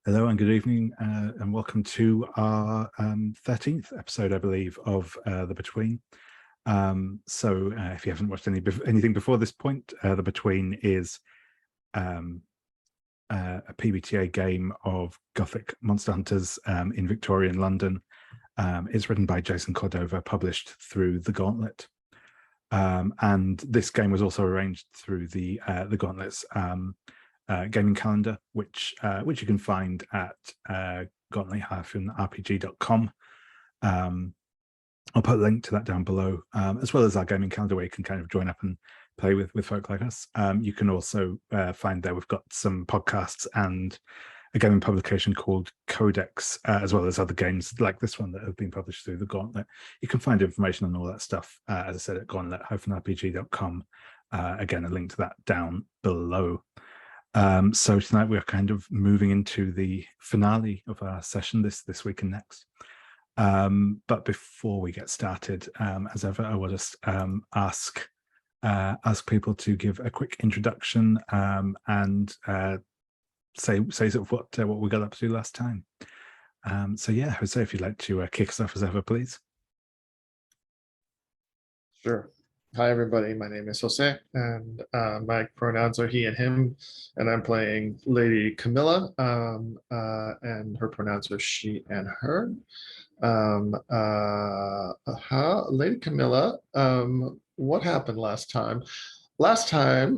Hello and good evening, and welcome to our 13th episode, I believe, of The Between. If you haven't watched anything before this point, The Between is a PBTA game of Gothic monster hunters in Victorian London. It's written by Jason Cordova, published through The Gauntlet. And this game was also arranged through the Gauntlet's gaming calendar, which you can find at gauntlet-rpg.com. I'll put a link to that down below, as well as our gaming calendar where you can kind of join up and play with folk like us. You can also find there we've got some podcasts and a gaming publication called Codex, as well as other games like this one that have been published through the Gauntlet. You can find information on all that stuff, as I said, at gauntlet-rpg.com. Again, a link to that down below. So tonight we're kind of moving into the finale of our session this week and next. But before we get started, as ever, I will just ask people to give a quick introduction and say sort of what we got up to last time. So yeah, Jose, if you'd like to kick us off as ever, please. Sure. Hi, everybody. My name is Jose, and my pronouns are he and him, and I'm playing Lady Camila, and her pronouns are she and her. Lady Camila, what happened last time? Last time,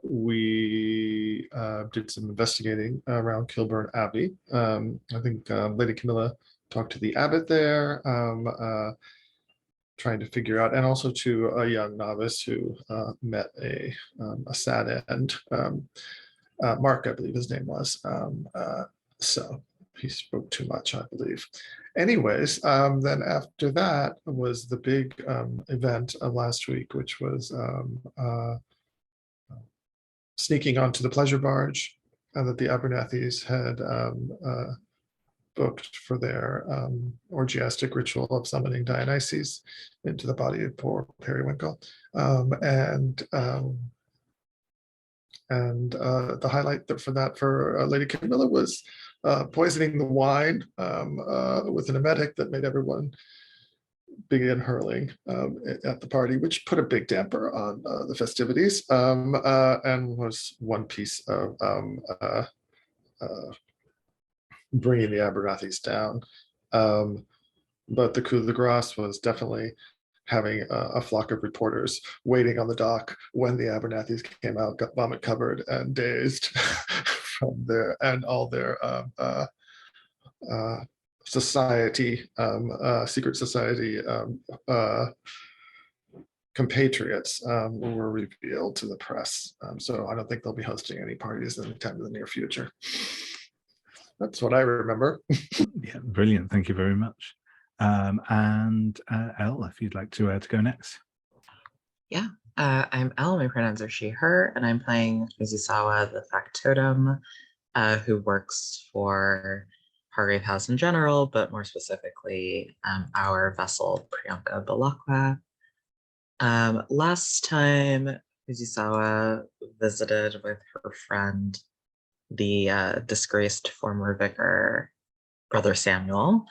we did some investigating around Kilburn Abbey. I think Lady Camila talked to the abbot there, trying to figure out, and also to a young novice who met a sad end. Mark, I believe his name was. So he spoke too much, I believe. Anyways, then after that was the big event of last week, which was sneaking onto the pleasure barge that the Abernethys had booked for their orgiastic ritual of summoning Dionysus into the body of poor Periwinkle. And the highlight for Lady Camilla was poisoning the wine with an emetic that made everyone begin hurling at the party, which put a big damper on the festivities, and was one piece of bringing the Abernethys down. But the coup de grace was definitely having a flock of reporters waiting on the dock when the Abernethys came out, got vomit covered and dazed from their and all their society, secret society compatriots were revealed to the press. So I don't think they'll be hosting any parties anytime in the near future. That's what I remember. Yeah, brilliant. Thank you very much. And Elle, if you'd like to go next. Yeah, I'm Elle. My pronouns are she, her, and I'm playing Fujisawa, the factotum, who works for Hargrave House in general, but more specifically, our vessel, Priyanka Balakwa. Last time, Fujisawa visited with her friend, the disgraced former vicar, Brother Samuel,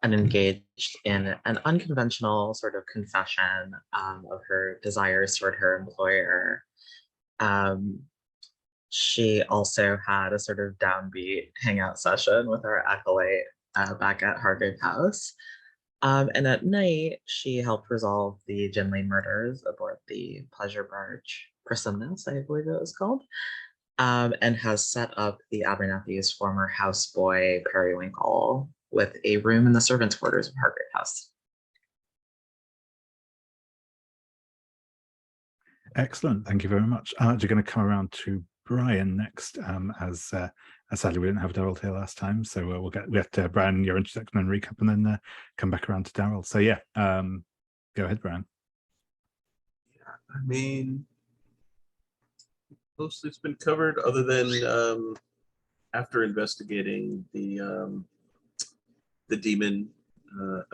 and engaged in an unconventional sort of confession of her desires toward her employer. She also had a sort of downbeat hangout session with our acolyte back at Hargrave House. And at night, she helped resolve the Jinley murders aboard the pleasure barge Persimmons, I believe it was called, and has set up the Abernethy's former houseboy Periwinkle with a room in the servants' quarters of Hargrave House. Excellent. Thank you very much. I'm actually going to come around to Brian next, as sadly we didn't have Daryl here last time, so we'll get Brian your introduction and recap, and then come back around to Daryl. So yeah, go ahead, Brian. Yeah, I mean, mostly it's been covered, other than after investigating the demon,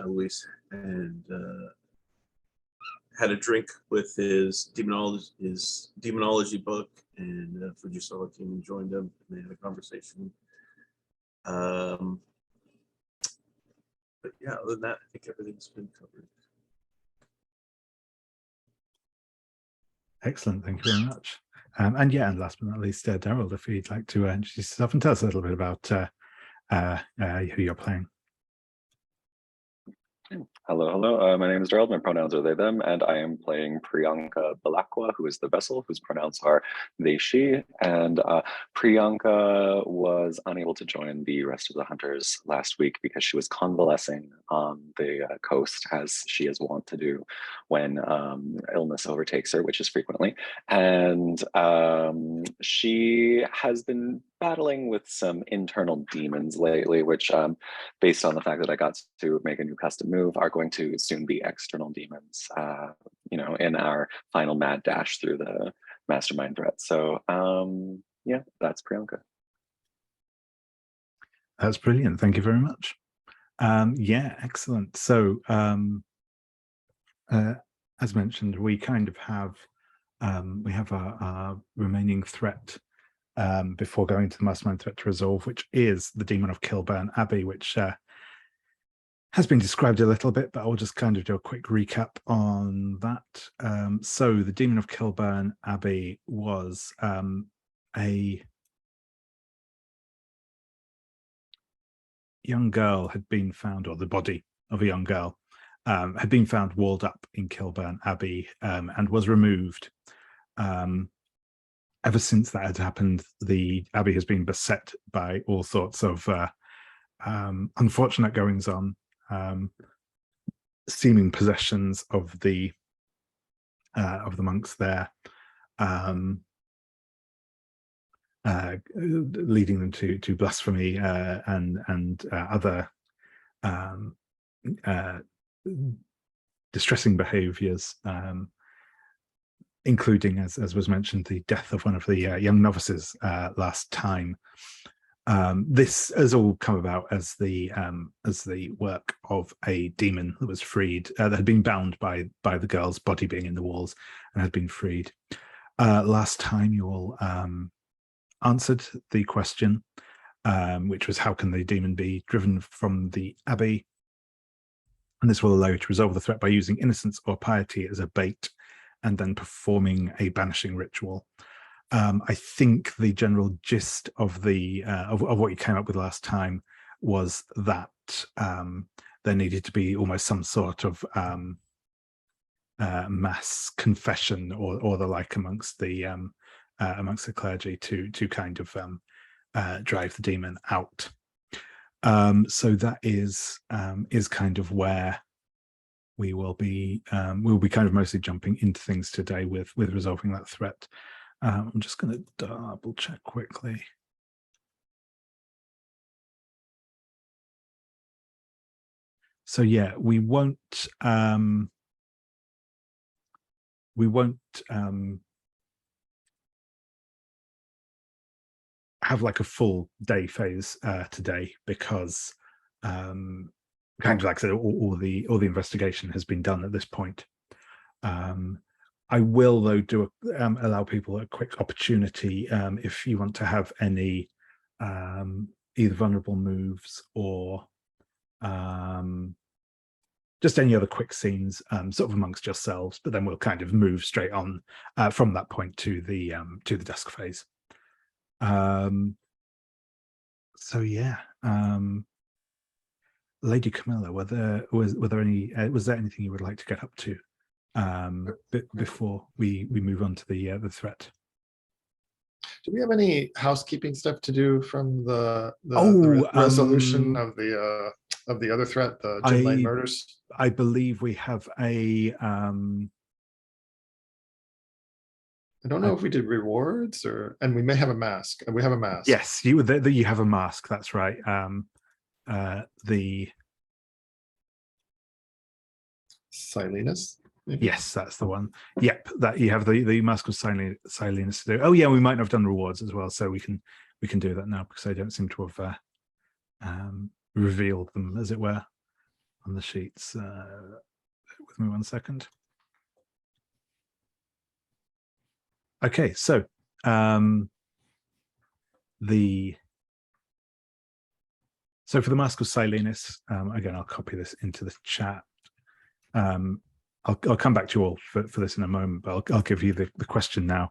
Luis and had a drink with his demonology book, and Fujisawa came and joined him, and they had a conversation Um, but yeah, other than that, I think everything's been covered. Excellent, thank you very much. And yeah, and last but not least, Daryl, if you'd like to introduce yourself and tell us a little bit about who you're playing. Hello, hello. My name is Gerald. My pronouns are they, them, and I am playing Priyanka Balakwa, who is the vessel, whose pronouns are they, she. And Priyanka was unable to join the rest of the hunters last week because she was convalescing on the coast, as she is wont to do when illness overtakes her, which is frequently. And she has been battling with some internal demons lately, which based on the fact that I got to make a new custom move, are going to soon be external demons, in our final mad dash through the mastermind threat. So yeah, that's Priyanka. That's brilliant. Thank you very much. Yeah, excellent. So as mentioned, we kind of have our remaining threat before going to the mastermind threat to resolve, which is the Demon of Kilburn Abbey, which has been described a little bit, but I'll just kind of do a quick recap on that. So the Demon of Kilburn Abbey was a young girl had been found, or the body of a young girl had been found walled up in Kilburn Abbey and was removed. Ever since that had happened, the Abbey has been beset by all sorts of unfortunate goings on, seeming possessions of the monks there, leading them to blasphemy and other distressing behaviours, including, as was mentioned, the death of one of the young novices last time. This has all come about as the work of a demon that was freed, that had been bound by the girl's body being in the walls and had been freed. Last time you all answered the question, which was, how can the demon be driven from the abbey? And this will allow you to resolve the threat by using innocence or piety as a bait and then performing a banishing ritual. I think the general gist of the of what you came up with last time was that there needed to be almost some sort of mass confession or the like amongst the clergy to kind of drive the demon out. So that is kind of where we will be kind of mostly jumping into things today with resolving that threat. I'm just going to double check quickly. So yeah, we won't have like a full day phase today, because kind of like I said, all the investigation has been done at this point. I will, though, allow people a quick opportunity if you want to have any either vulnerable moves or just any other quick scenes, sort of amongst yourselves. But then we'll kind of move straight on from that point to the desk phase. So yeah, Lady Camila, was there anything you would like to get up to before we move on to the threat? Do we have any housekeeping stuff to do from the resolution of the other threat, the Gin Lane murders? I believe we have a. I don't know if we did rewards and we may have a mask. We have a mask. Yes, you have a mask. That's right. The Silenus. Maybe? Yes, that's the one. Yep, that you have the mask of Silenus to do. Oh yeah, we might have done rewards as well, so we can do that now, because I don't seem to have revealed them, as it were, on the sheets. With me 1 second. Okay, so the So for the Mask of Silenus, again, I'll copy this into the chat. I'll come back to you all for this in a moment, but I'll give you the question now.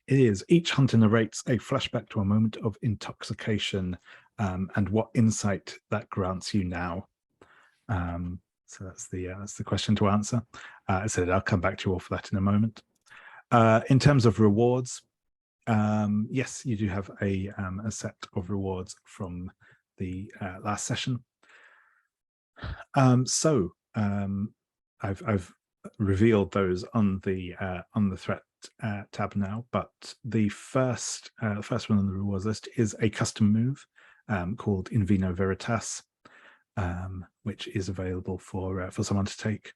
Each hunter narrates a flashback to a moment of intoxication and what insight that grants you now. So that's the question to answer. I said I'll come back to you all for that in a moment. In terms of rewards, yes, you do have a set of rewards from the last session. I've revealed those on the threat tab now, but the first one on the rewards list is a custom move called In Vino Veritas, which is available for someone to take.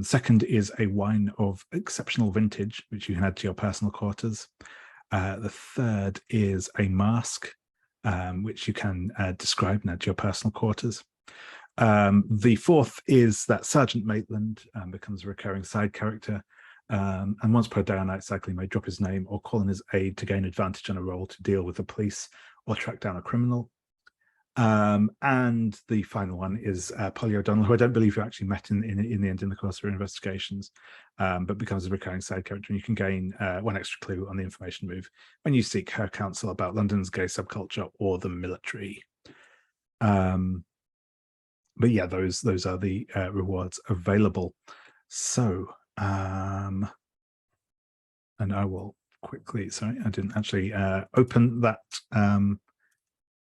Second is a wine of exceptional vintage, which you can add to your personal quarters. The third is a mask, which you can describe and add to your personal quarters. The fourth is that Sergeant Maitland becomes a recurring side character, and once per day on night cycle, he may drop his name or call in his aid to gain advantage on a roll to deal with the police or track down a criminal. And the final one is Polly O'Donnell, who I don't believe you actually met in the end in the course of your investigations, but becomes a recurring side character, and you can gain one extra clue on the information move when you seek her counsel about London's gay subculture or the military. But yeah, those are the rewards available. So, and I will quickly. Sorry, I didn't actually open that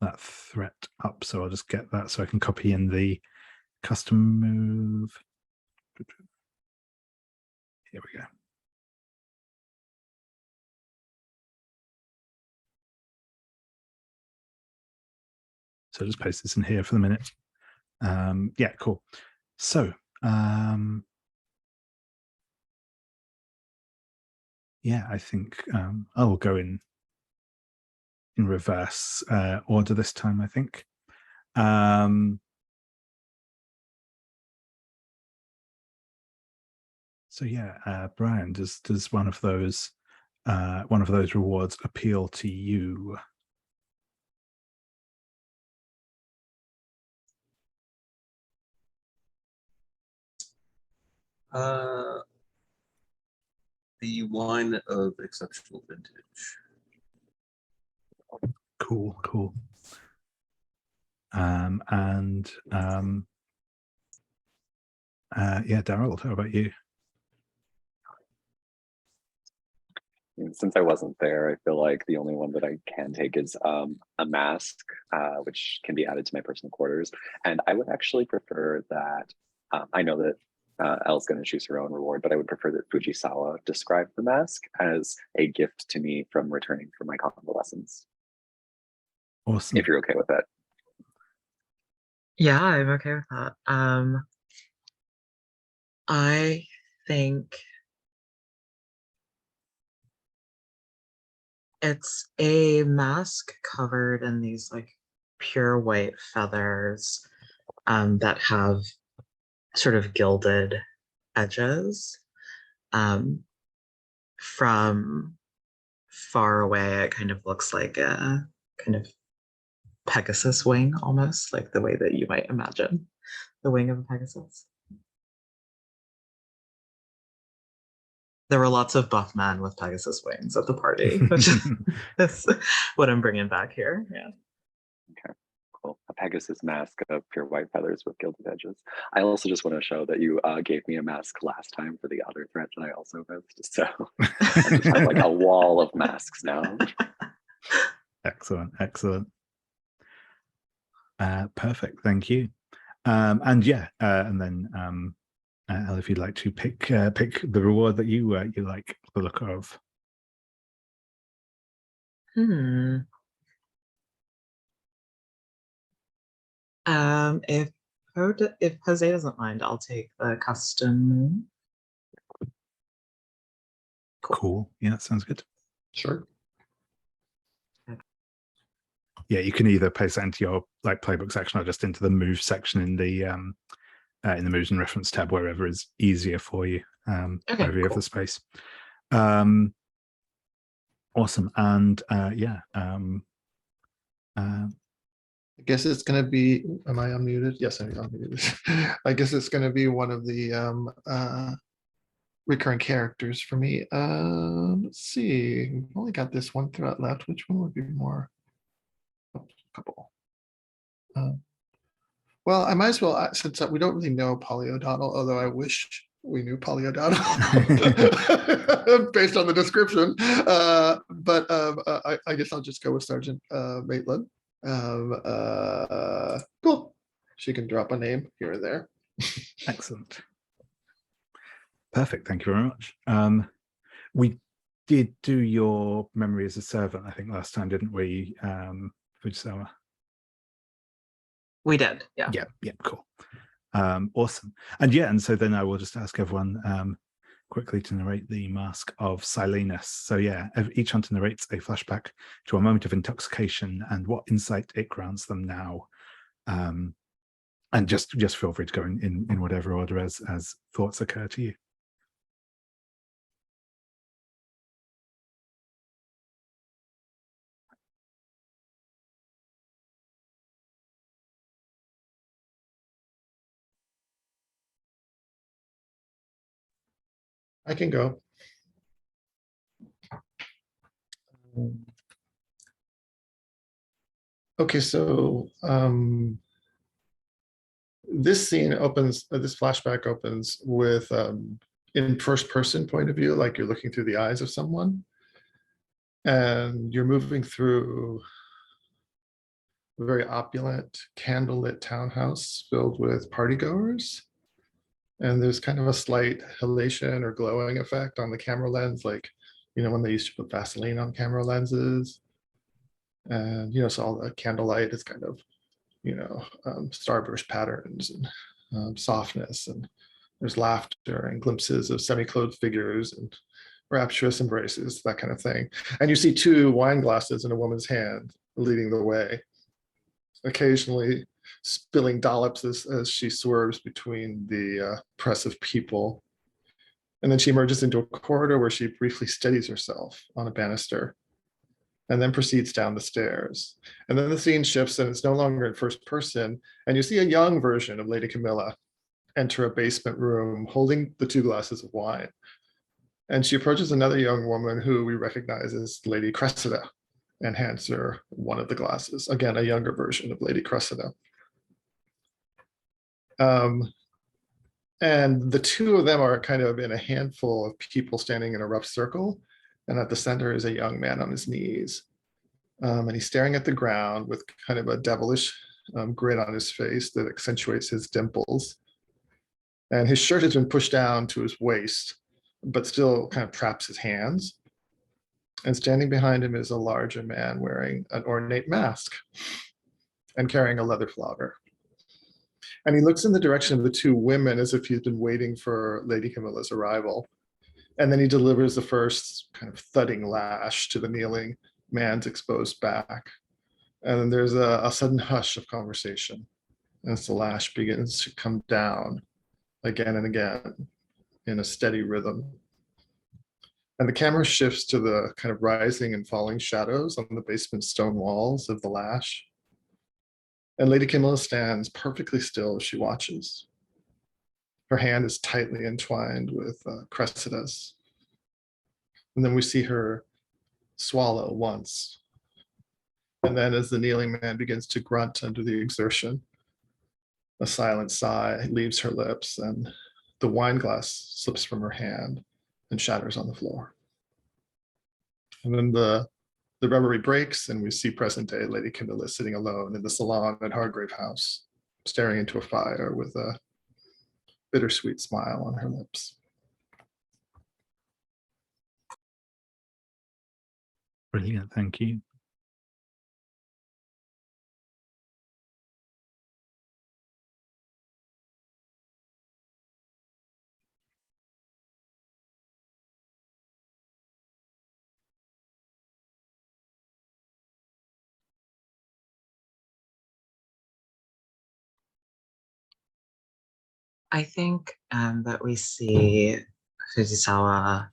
that threat up, so I'll just get that so I can copy in the custom move. Here we go. So just paste this in here for the minute. Yeah, cool. So yeah, I think I will go in reverse order this time, I think. So yeah, Brian, does one of those rewards appeal to you? The wine of exceptional vintage. Cool. Yeah, Daryl, how about you? Since I wasn't there, I feel like the only one that I can take is a mask, which can be added to my personal quarters. And I would actually prefer that. I know that Elle's going to choose her own reward, but I would prefer that Fujisawa describe the mask as a gift to me from returning from my convalescence. Awesome. If you're okay with that. Yeah, I'm okay with that. I think it's a mask covered in these like pure white feathers that have sort of gilded edges. From far away, it kind of looks like a kind of Pegasus wing, almost like the way that you might imagine the wing of a Pegasus. There were lots of buff men with Pegasus wings at the party, which is what I'm bringing back here. Yeah. Okay, cool. A Pegasus mask of pure white feathers with gilded edges. I also just want to show that you gave me a mask last time for the other threat that I also missed. So I just have like a wall of masks now. Excellent. Perfect. Thank you. And yeah, and then Elle, if you'd like to pick the reward that you like the look of. If Jose doesn't mind, I'll take the custom. Cool. Yeah, that sounds good. Sure. Yeah, you can either paste that into your like playbook section or just into the move section in the moves and reference tab, wherever is easier for you. Okay, wherever you have cool. the space. Awesome. And I guess it's going to be, am I unmuted? Yes, I'm unmuted. I guess it's going to be one of the recurring characters for me. Let's see. We've only got this one threat left. Which one would be more? Oh, couple. Well, I might as well, since we don't really know Polly O'Donnell, although I wish we knew Polly O'Donnell based on the description. I guess I'll just go with Sergeant Maitland. Cool. She can drop a name here or there. Excellent. Perfect. Thank you very much. We did do your memory as a servant, I think, last time, didn't we, Fujisawa? We did, yeah. Yeah, cool. Awesome. And so then I will just ask everyone quickly to narrate the Mask of Silenus. So yeah, each hunter narrates a flashback to a moment of intoxication and what insight it grants them now. And just feel free to go in whatever order as thoughts occur to you. I can go. Okay, so this scene opens, this flashback opens with in first person point of view, like you're looking through the eyes of someone, and you're moving through a very opulent candlelit townhouse filled with partygoers. And there's kind of a slight halation or glowing effect on the camera lens, like, you know, when they used to put Vaseline on camera lenses. And, you know, so all the candlelight is kind of, you know, starburst patterns and softness. And there's laughter and glimpses of semi-clothed figures and rapturous embraces, that kind of thing. And you see two wine glasses in a woman's hand leading the way, occasionally spilling dollops as she swerves between the press of people. And then she emerges into a corridor where she briefly steadies herself on a banister and then proceeds down the stairs. And then the scene shifts and it's no longer in first person. And you see a young version of Lady Camila enter a basement room holding the two glasses of wine. And she approaches another young woman who we recognize as Lady Cressida and hands her one of the glasses. Again, a younger version of Lady Cressida. And the two of them are kind of in a handful of people standing in a rough circle. And at the center is a young man on his knees. And he's staring at the ground with kind of a devilish grin on his face that accentuates his dimples. And his shirt has been pushed down to his waist, but still kind of traps his hands. And standing behind him is a larger man wearing an ornate mask and carrying a leather flogger. And he looks in the direction of the two women as if he's been waiting for Lady Camilla's arrival. And then he delivers the first kind of thudding lash to the kneeling man's exposed back. And then there's a sudden hush of conversation as the lash begins to come down again and again in a steady rhythm. And the camera shifts to the kind of rising and falling shadows on the basement stone walls of the lash. And Lady Camila stands perfectly still as she watches. Her hand is tightly entwined with Cressida's. And then we see her swallow once. And then as the kneeling man begins to grunt under the exertion, a silent sigh leaves her lips and the wine glass slips from her hand and shatters on the floor. And then the reverie breaks and we see present day Lady Camila sitting alone in the salon at Hargrave House, staring into a fire with a bittersweet smile on her lips. Brilliant, thank you. I think that we see Fujisawa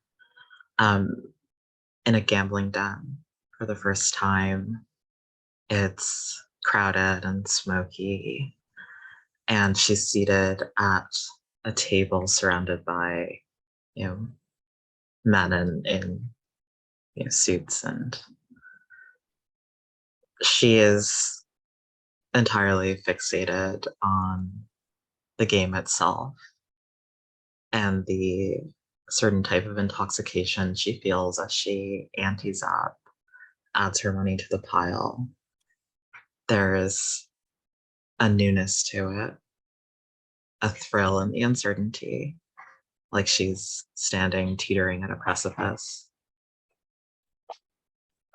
in a gambling den for the first time. It's crowded and smoky, and she's seated at a table surrounded by, men in suits, and she is entirely fixated on the game itself and the certain type of intoxication she feels as she antes up, adds her money to the pile. There is a newness to it, a thrill in the uncertainty, like she's standing teetering at a precipice.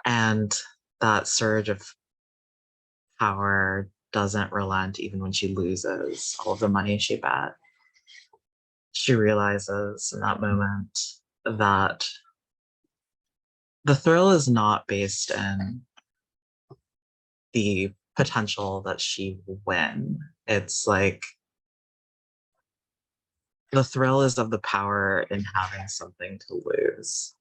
And that surge of power doesn't relent even when she loses all of the money she bet. She realizes in that moment that the thrill is not based in the potential that she will win. It's like the thrill is of the power in having something to lose.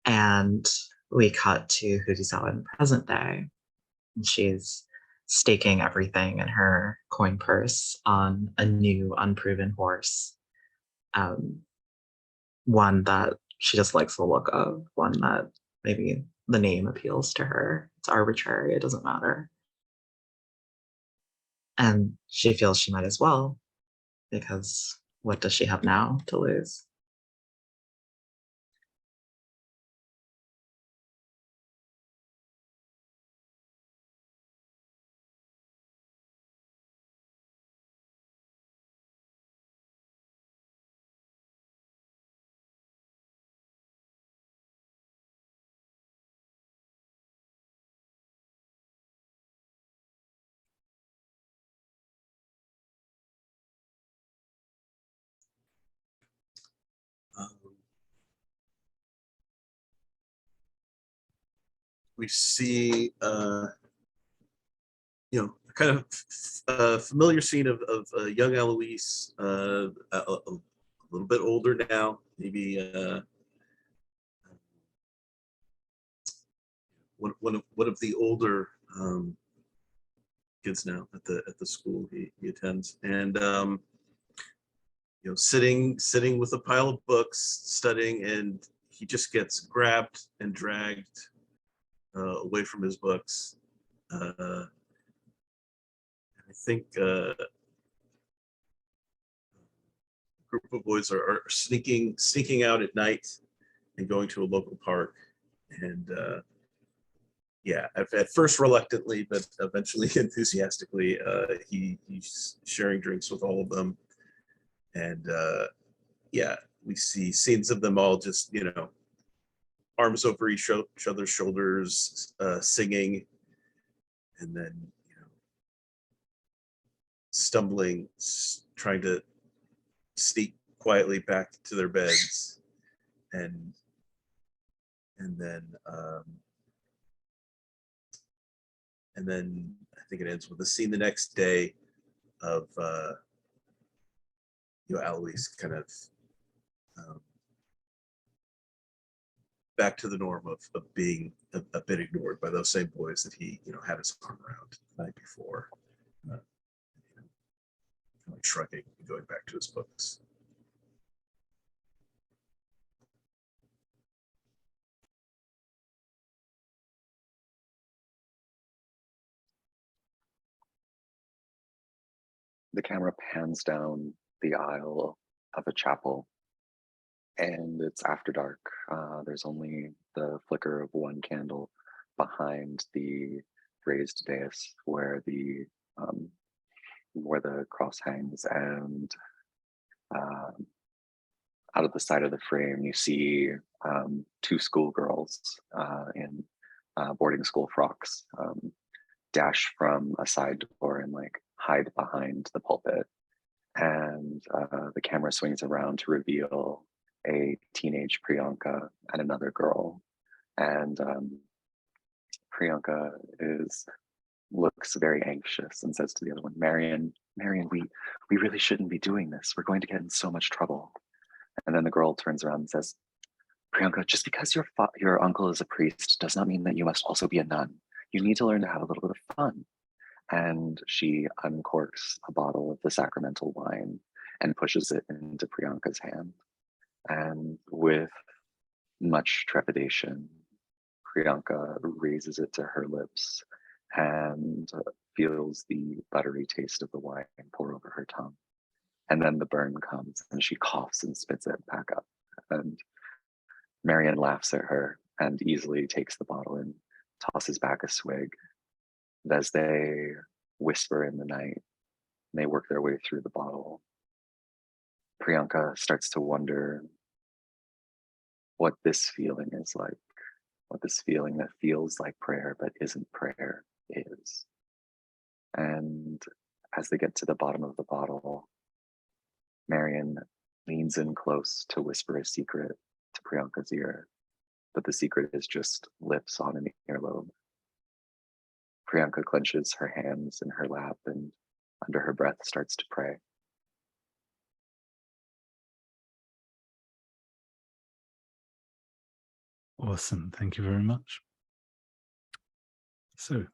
And we cut to Fujisawa in the present day. And she's staking everything in her coin purse on a new, unproven horse. One that she just likes the look of, one that maybe the name appeals to her. It's arbitrary, it doesn't matter. And she feels she might as well, because what does she have now to lose? Um, we see, kind of familiar scene of young Eloise, a little bit older now, maybe one of the older kids now at the school he attends, and sitting with a pile of books studying, and he just gets grabbed and dragged away from his books. I think a group of boys are sneaking out at night and going to a local park, and at first reluctantly, but eventually enthusiastically, he's sharing drinks with all of them, and we see scenes of them all just arms over each other's shoulders, singing, and then stumbling, trying to sneak quietly back to their beds, and then I think it ends with a scene the next day of Alois kind of back to the norm of being a bit ignored by those same boys that he had his arm around the night before, like shrugging and going back to his books. The camera pans down the aisle of a chapel, and it's after dark. There's only the flicker of one candle behind the raised dais where the cross hangs, and out of the side of the frame, you see two schoolgirls in boarding school frocks dash from a side door and hide behind the pulpit. And the camera swings around to reveal a teenage Priyanka and another girl. And Priyanka looks very anxious and says to the other one, Marion, we really shouldn't be doing this. We're going to get in so much trouble. And then the girl turns around and says, Priyanka, just because your uncle is a priest does not mean that you must also be a nun. you need to learn to have a little bit of fun. And she uncorks a bottle of the sacramental wine and pushes it into Priyanka's hand. And with much trepidation, Priyanka raises it to her lips and feels the buttery taste of the wine pour over her tongue. And then the burn comes and she coughs and spits it back up. And Marion laughs at her and easily takes the bottle and tosses back a swig. And as they whisper in the night, they work their way through the bottle. Priyanka starts to wonder what this feeling is like, what this feeling that feels like prayer but isn't prayer is. And as they get to the bottom of the bottle, Marion leans in close to whisper a secret to Priyanka's ear, but the secret is just lips on an earlobe. Priyanka clenches her hands in her lap and under her breath starts to pray. Awesome. Thank you very much. So,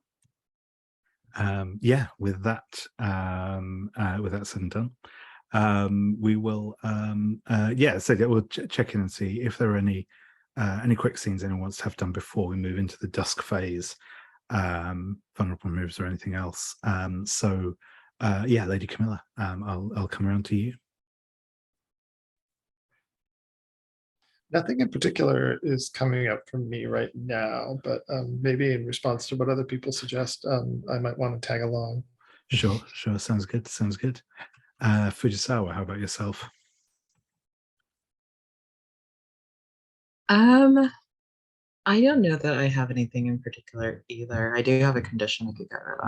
yeah, with that said and done, we will, we'll check in and see if there are any quick scenes anyone wants to have done before we move into the dusk phase, vulnerable moves or anything else. Yeah, Lady Camila, I'll come around to you. Nothing in particular is coming up for me right now, but maybe in response to what other people suggest, I might want to tag along. Sure. Sounds good. Fujisawa, how about yourself? I don't know that I have anything in particular either. I do have a condition I could get rid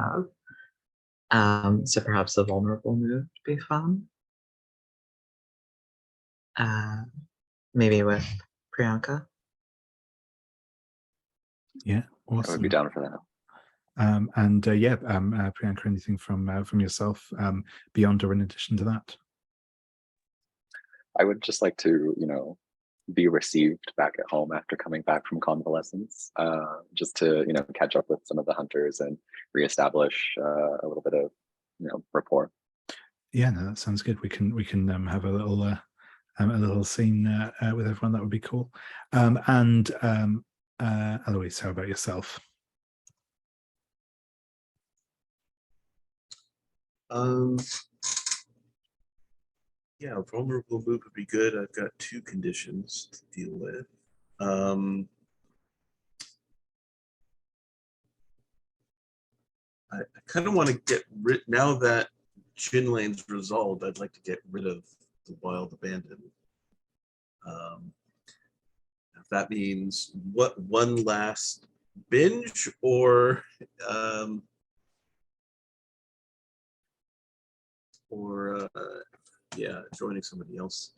of. So perhaps a vulnerable move would be fun. Maybe with Priyanka. Yeah, awesome. I would be down for that. Priyanka, anything from yourself beyond or in addition to that? I would just like to, be received back at home after coming back from convalescence, just to, catch up with some of the hunters and reestablish a little bit of, rapport. Yeah, no, that sounds good. We can have a little scene with everyone. That would be cool. Eloise, how about yourself? Yeah, vulnerable move would be good. I've got 2 conditions to deal with. I kind of want to get rid, now that Chin Lane's resolved, I'd like to get rid of the Wild Abandon. If that means one last binge or joining somebody else.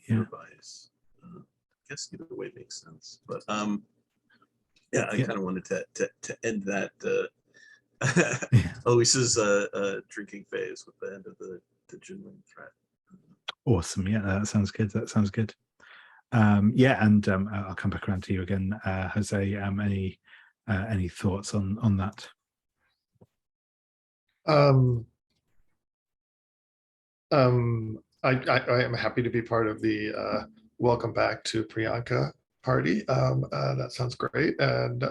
Revise. I guess either way makes sense. But I kind of wanted to end that Eloise's drinking phase with the end of the Jin Lane threat. Awesome. Yeah, that sounds good. I'll come back around to you again, Jose. Any thoughts on that? I am happy to be part of the welcome back to Priyanka party. That sounds great. And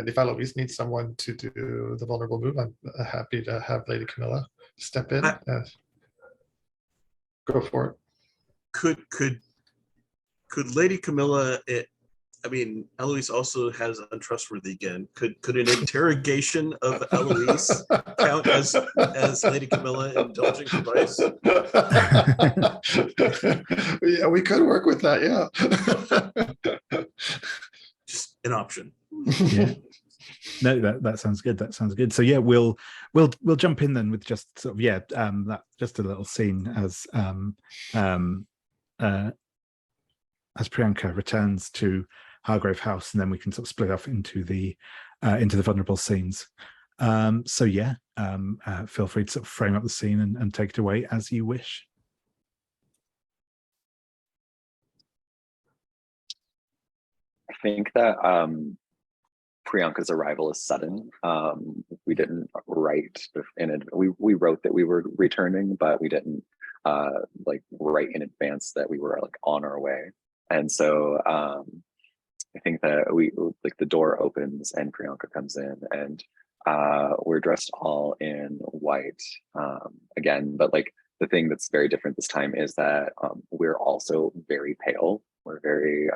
if Eloise needs someone to do the vulnerable move, I'm happy to have Lady Camila step in. Go for it. Could Lady Camila? Eloise also has untrustworthy again. Could an interrogation of Eloise count as Lady Camila indulging her vice? Yeah, we could work with that. Yeah, just an option. Yeah. No, that sounds good. So yeah, we'll jump in then with just sort of that just a little scene as Priyanka returns to Hargrave House, and then we can sort of split off into the vulnerable scenes. Feel free to sort of frame up the scene and take it away as you wish. I think that Priyanka's arrival is sudden. We didn't write in it. We wrote that we were returning, but we didn't like write in advance that we were like on our way. And so I think that we like the door opens and Priyanka comes in, and we're dressed all in white again. But like the thing that's very different this time is that we're also very pale. We're very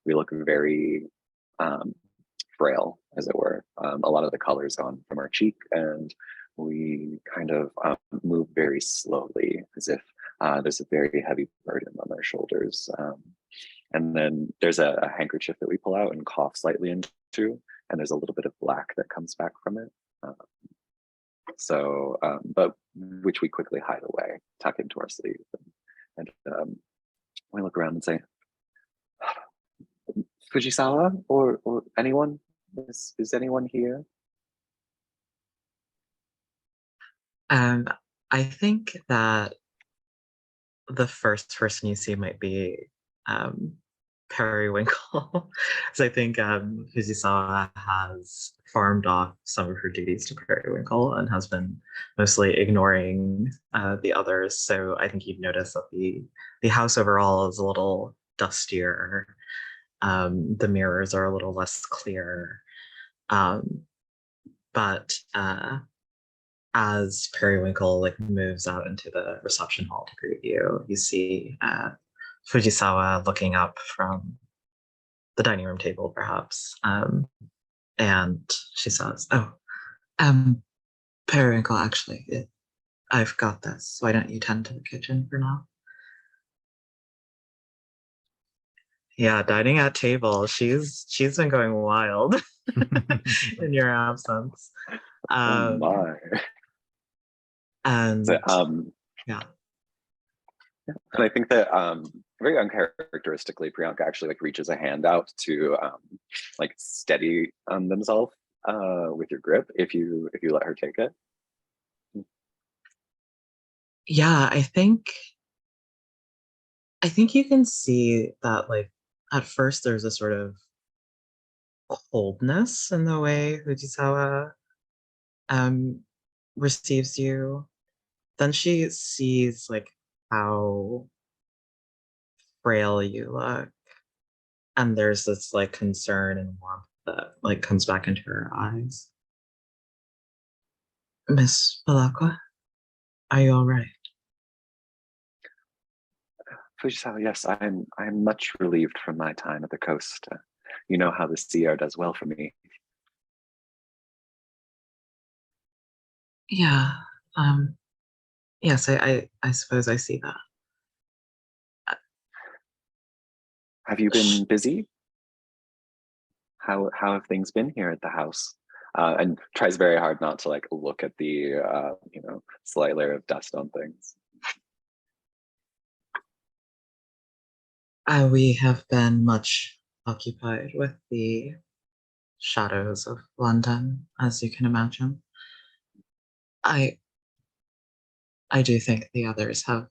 we look very frail, as it were. A lot of the color's gone from our cheek, and we kind of move very slowly, as if there's a very heavy burden on our shoulders. And then there's a handkerchief that we pull out and cough slightly into, and there's a little bit of black that comes back from it. But which we quickly hide away, tuck into our sleeve. And we look around and say, Fujisawa or anyone? Is anyone here? I think that the first person you see might be Periwinkle. So I think Fujisawa has farmed off some of her duties to Periwinkle and has been mostly ignoring the others. So I think you've noticed that the house overall is a little dustier. The mirrors are a little less clear. But as Periwinkle like moves out into the reception hall to greet you, you see Fujisawa looking up from the dining room table, perhaps, and she says, "Oh, Periwinkle, actually, I've got this. Why don't you tend to the kitchen for now?" Yeah, dining at table. She's been going wild in your absence. Oh my. And So, yeah. and I think that very uncharacteristically, Priyanka actually like reaches a hand out to like steady themselves with your grip if you let her take it. Yeah, I think you can see that like at first there's a sort of coldness in the way Fujisawa receives you. Then she sees like how frail you look, and there's this like concern and warmth that like comes back into her eyes. Miss Balakwa, are you all right? Fujisawa, yes, I'm much relieved from my time at the coast. You know how the sea air does well for me. Yeah. Yes, I suppose I see that. Have you been busy? How have things been here at the house? And tries very hard not to like look at the slight layer of dust on things. We have been much occupied with the shadows of London, as you can imagine. I do think the others have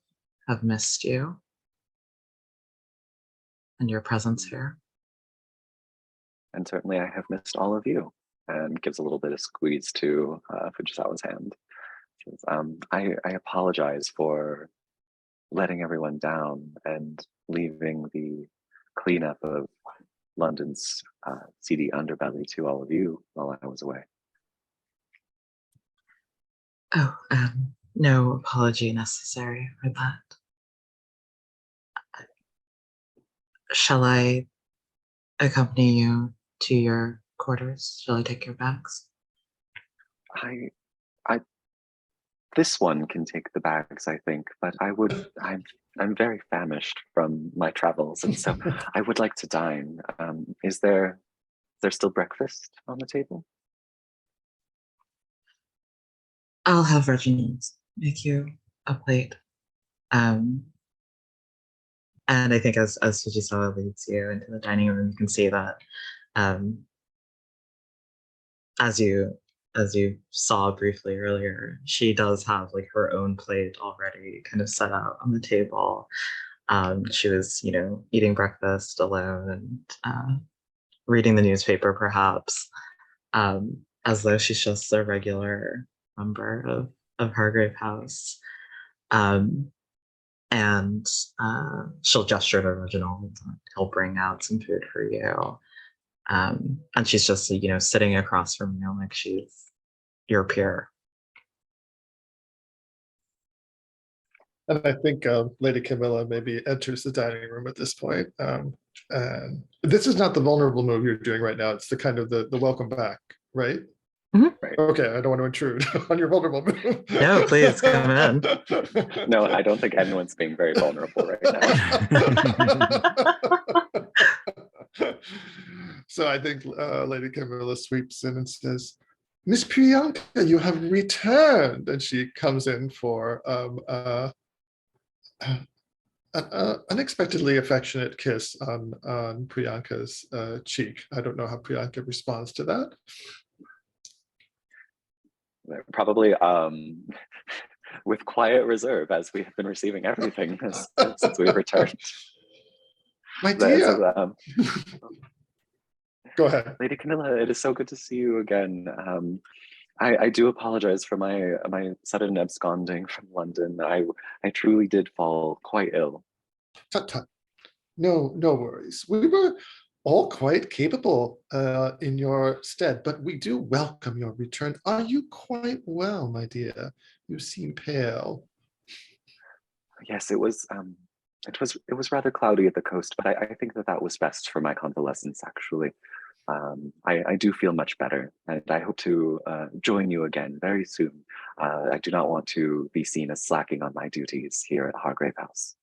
missed you and your presence here. And certainly I have missed all of you. And gives a little bit of squeeze to Fujisawa's hand. Says, I apologize for letting everyone down and leaving the cleanup of London's seedy underbelly to all of you while I was away. Oh, no apology necessary for that. Shall I accompany you to your quarters? Shall I take your bags? This one can take the bags, I think, but I'm very famished from my travels, and so I would like to dine. Is there still breakfast on the table? I'll have Reginald make you a plate. And I think as Fujisawa leads you into the dining room, you can see that as you saw briefly earlier, she does have like her own plate already kind of set out on the table. She was, eating breakfast alone and reading the newspaper perhaps. as though she's just a regular member of Hargrave House. And she'll gesture to Reginald. He'll bring out some food for you. And she's just, sitting across from you like she's your peer. And I think Lady Camila maybe enters the dining room at this point. And this is not the vulnerable move you're doing right now. It's the kind of the welcome back, right? Mhm. Right. Okay, I don't want to intrude on your vulnerable move. No, please come in. No, I don't think anyone's being very vulnerable right now. So I think Lady Camila sweeps in and says, "Miss Priyanka, you have returned." And she comes in for an unexpectedly affectionate kiss on Priyanka's cheek. I don't know how Priyanka responds to that. Probably with quiet reserve, as we have been receiving everything since we've returned. My dear. Go ahead. Lady Camila, it is so good to see you again. I do apologize for my sudden absconding from London. I truly did fall quite ill. Tut tut. No worries. We were all quite capable in your stead, but we do welcome your return. Are you quite well, my dear? You seem pale. Yes, it was rather cloudy at the coast, but I think that was best for my convalescence, actually. I do feel much better, and I hope to join you again very soon. I do not want to be seen as slacking on my duties here at Hargrave House.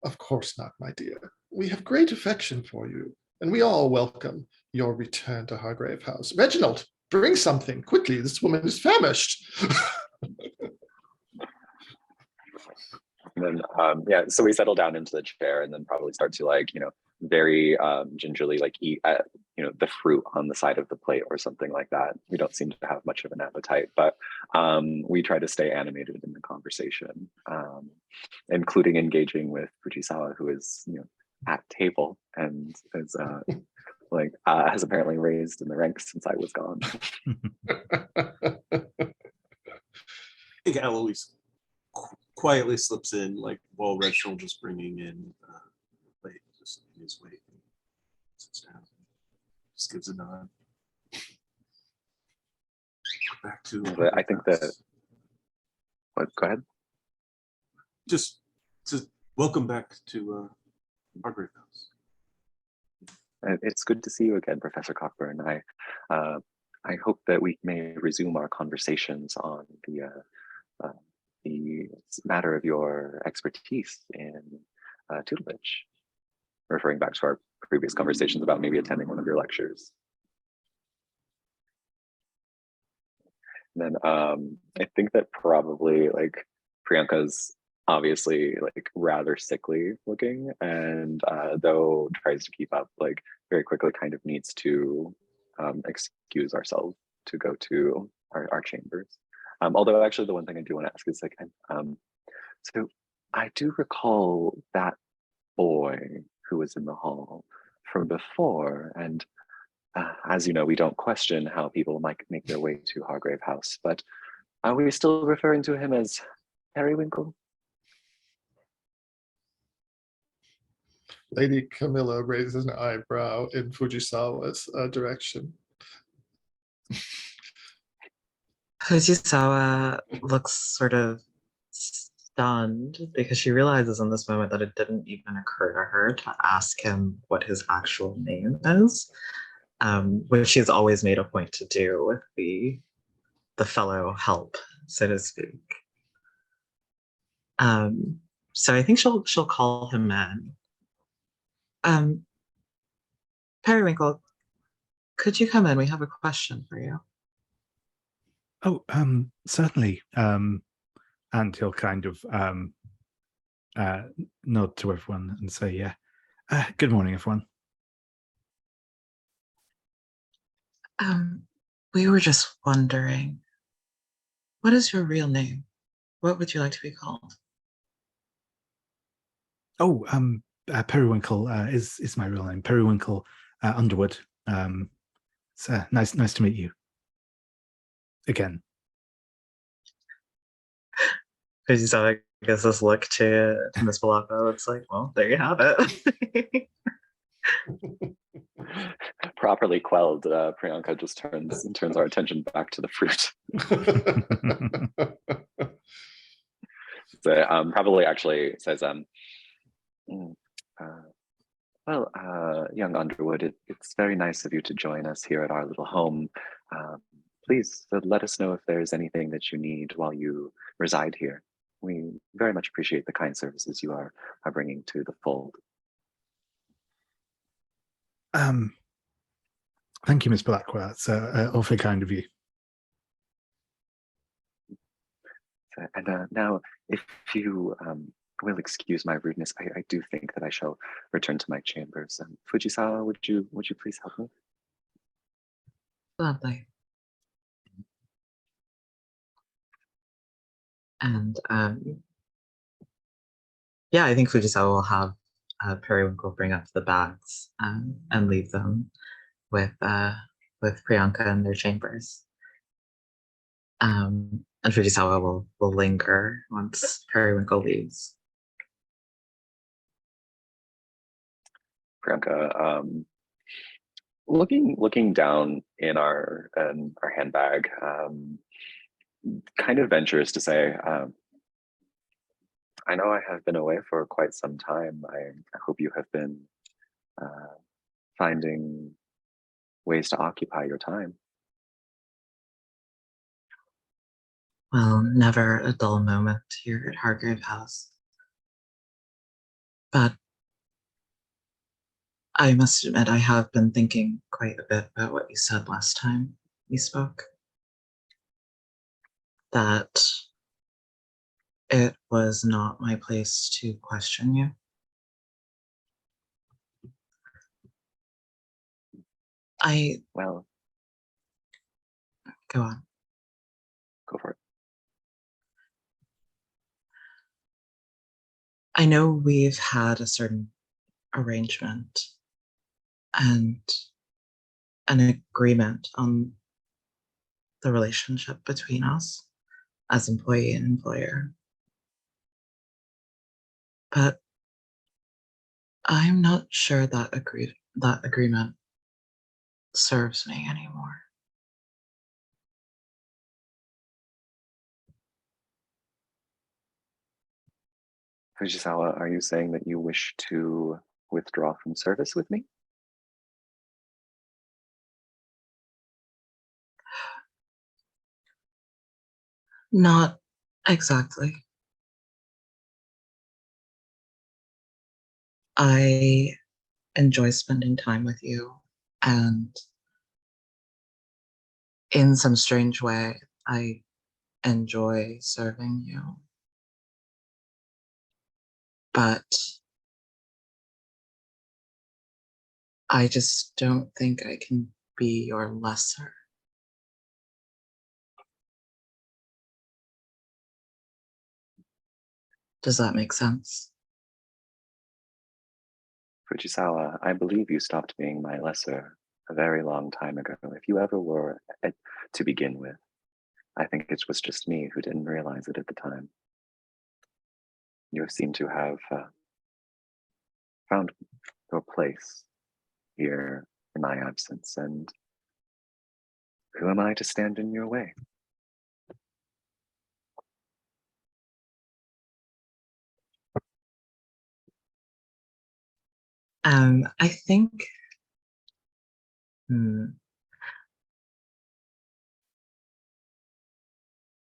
Of course not, my dear. We have great affection for you, and we all welcome your return to Hargrave House. Reginald, bring something quickly. This woman is famished. And then, so we settle down into the chair and then probably start to very gingerly eat the fruit on the side of the plate or something like that. We don't seem to have much of an appetite, but we try to stay animated in the conversation, including engaging with Fujisawa, who is at table and is has apparently raised in the ranks since I was gone. I think Eloise quietly slips in, while Reginald is bringing in plate, just in his wake, and sits down, just gives a nod. Back to. I think that. What? Go ahead. Just welcome back to Hargrave House. It's good to see you again, Professor Cockburn. I hope that we may resume our conversations on the matter of your expertise in tutelage, referring back to our previous conversations about maybe attending one of your lectures. And then I think that probably Priyanka's obviously rather sickly looking, and though tries to keep up, very quickly kind of needs to excuse ourselves to go to our chambers. Although actually the one thing I do want to ask is so I do recall that boy who was in the hall from before, and as you know, we don't question how people might make their way to Hargrave House, but are we still referring to him as Periwinkle? Lady Camila raises an eyebrow in Fujisawa's direction. Fujisawa looks sort of stunned because she realizes in this moment that it didn't even occur to her to ask him what his actual name is, which she's always made a point to do with the fellow help, so to speak. So I think she'll call him in. Periwinkle, could you come in? We have a question for you. Oh, certainly. And he'll kind of nod to everyone and say, yeah, good morning, everyone. We were just wondering, what is your real name? What would you like to be called? Oh, Periwinkle is my real name. Periwinkle Underwood. It's nice to meet you again. Fujisawa gives this look to Miss Balaka. It's like, well, there you have it. Properly quelled, Priyanka just turns our attention back to the fruit. So, probably actually says, young Underwood, it's very nice of you to join us here at our little home. Please let us know if there's anything that you need while you reside here. We very much appreciate the kind services you are bringing to the fold. Thank you, Miss Blackwell. It's awfully kind of you. And now, if you will excuse my rudeness, I do think that I shall return to my chambers. Fujisawa, would you please help me? Lovely. And yeah, I think Fujisawa will have Periwinkle bring up the bags and leave them with Priyanka in their chambers. And Fujisawa will linger once Periwinkle leaves. Priyanka, looking down in our handbag, kind of ventures to say, I know I have been away for quite some time. I hope you have been finding ways to occupy your time. Well, never a dull moment here at Hargrave House. But I must admit, I have been thinking quite a bit about what you said last time we spoke. That it was not my place to question you. Well, go on. Go for it. I know we've had a certain arrangement and an agreement on the relationship between us as employee and employer. But I'm not sure that agreement serves me anymore. Fujisawa, are you saying that you wish to withdraw from service with me? Not exactly. I enjoy spending time with you, and in some strange way, I enjoy serving you. But I just don't think I can be your lesser. Does that make sense? Fujisawa, I believe you stopped being my lesser a very long time ago. If you ever were to begin with, I think it was just me who didn't realize it at the time. You seem to have found your place here in my absence, and who am I to stand in your way? I think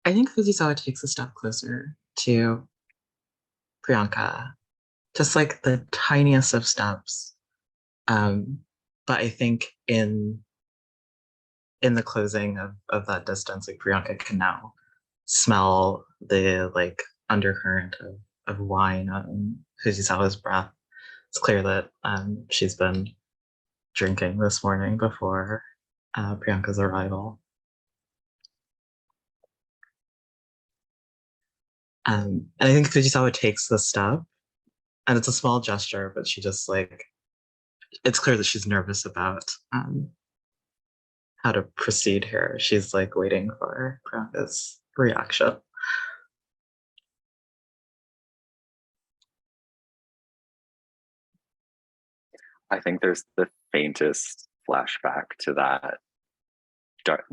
I think Fujisawa takes a step closer to Priyanka, just like the tiniest of steps. But I think in the closing of that distance, like Priyanka can now smell the like undercurrent of wine on Fujisawa's breath. It's clear that she's been drinking this morning before Priyanka's arrival. And I think Fujisawa takes the step, and it's a small gesture, but she just like, it's clear that she's nervous about how to proceed here. She's like waiting for Priyanka's reaction. I think there's the faintest flashback to that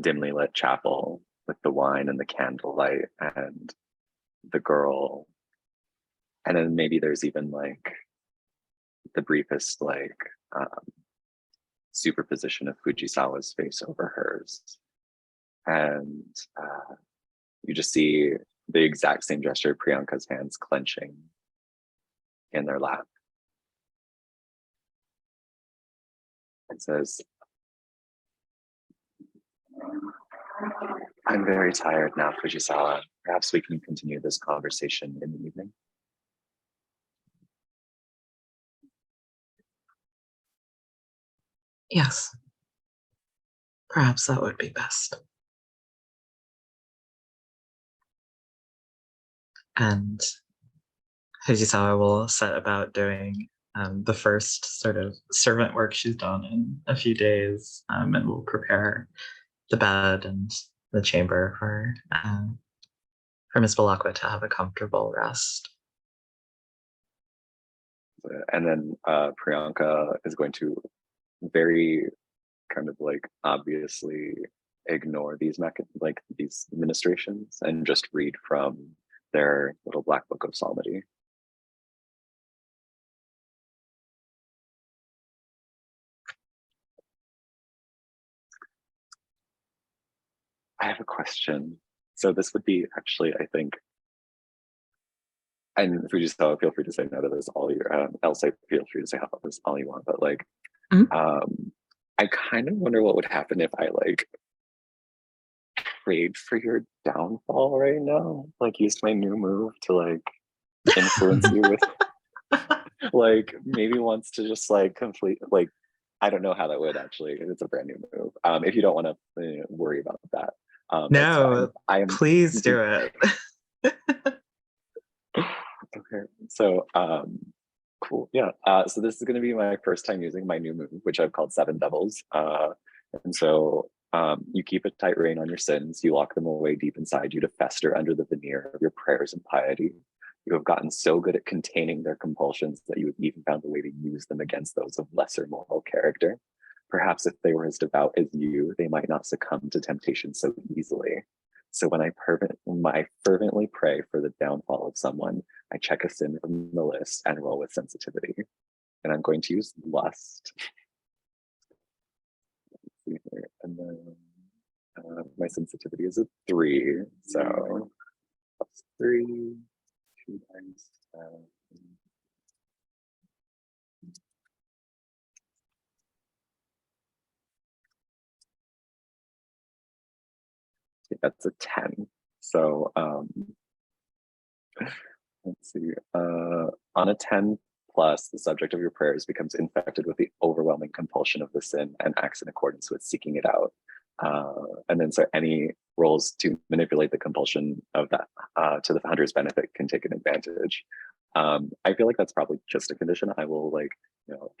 dimly lit chapel with the wine and the candlelight and the girl. And then maybe there's even like the briefest like superposition of Fujisawa's face over hers. And you just see the exact same gesture, Priyanka's hands clenching in their lap. It says, I'm very tired now, Fujisawa. Perhaps we can continue this conversation in the evening. Yes. Perhaps that would be best. And Fujisawa will set about doing the first sort of servant work she's done in a few days, and will prepare the bed and the chamber for Miss Balakwa to have a comfortable rest. And then Priyanka is going to very kind of like obviously ignore these these ministrations and just read from their little black book of psalmody. I have a question. So this would be actually, I think, and Fujisawa, feel free to say no to this all you, Elsa, feel free to say this all you want, but like, I kind of wonder what would happen if I like prayed for your downfall right now, like used my new move to like influence you with, like maybe wants to just like complete, like, I don't know how that would actually, it's a brand new move. If you don't want to worry about that. No, please do it. Okay, so cool, yeah. So this is going to be my first time using my new move, which I've called Seven Devils. And so you keep a tight rein on your sins. You lock them away deep inside you to fester under the veneer of your prayers and piety. You have gotten so good at containing their compulsions that you have even found a way to use them against those of lesser moral character. Perhaps if they were as devout as you, they might not succumb to temptation so easily. So when I fervently pray for the downfall of someone, I check a sin from the list and roll with sensitivity. And I'm going to use lust. Let's see here. And then my sensitivity is a 3. So plus 3, 2 times 7. That's a 10. So let's see. On a 10 plus, the subject of your prayers becomes infected with the overwhelming compulsion of the sin and acts in accordance with seeking it out. And then so any rolls to manipulate the compulsion of that to the hunter's benefit can take an advantage. I feel like that's probably just a condition. I will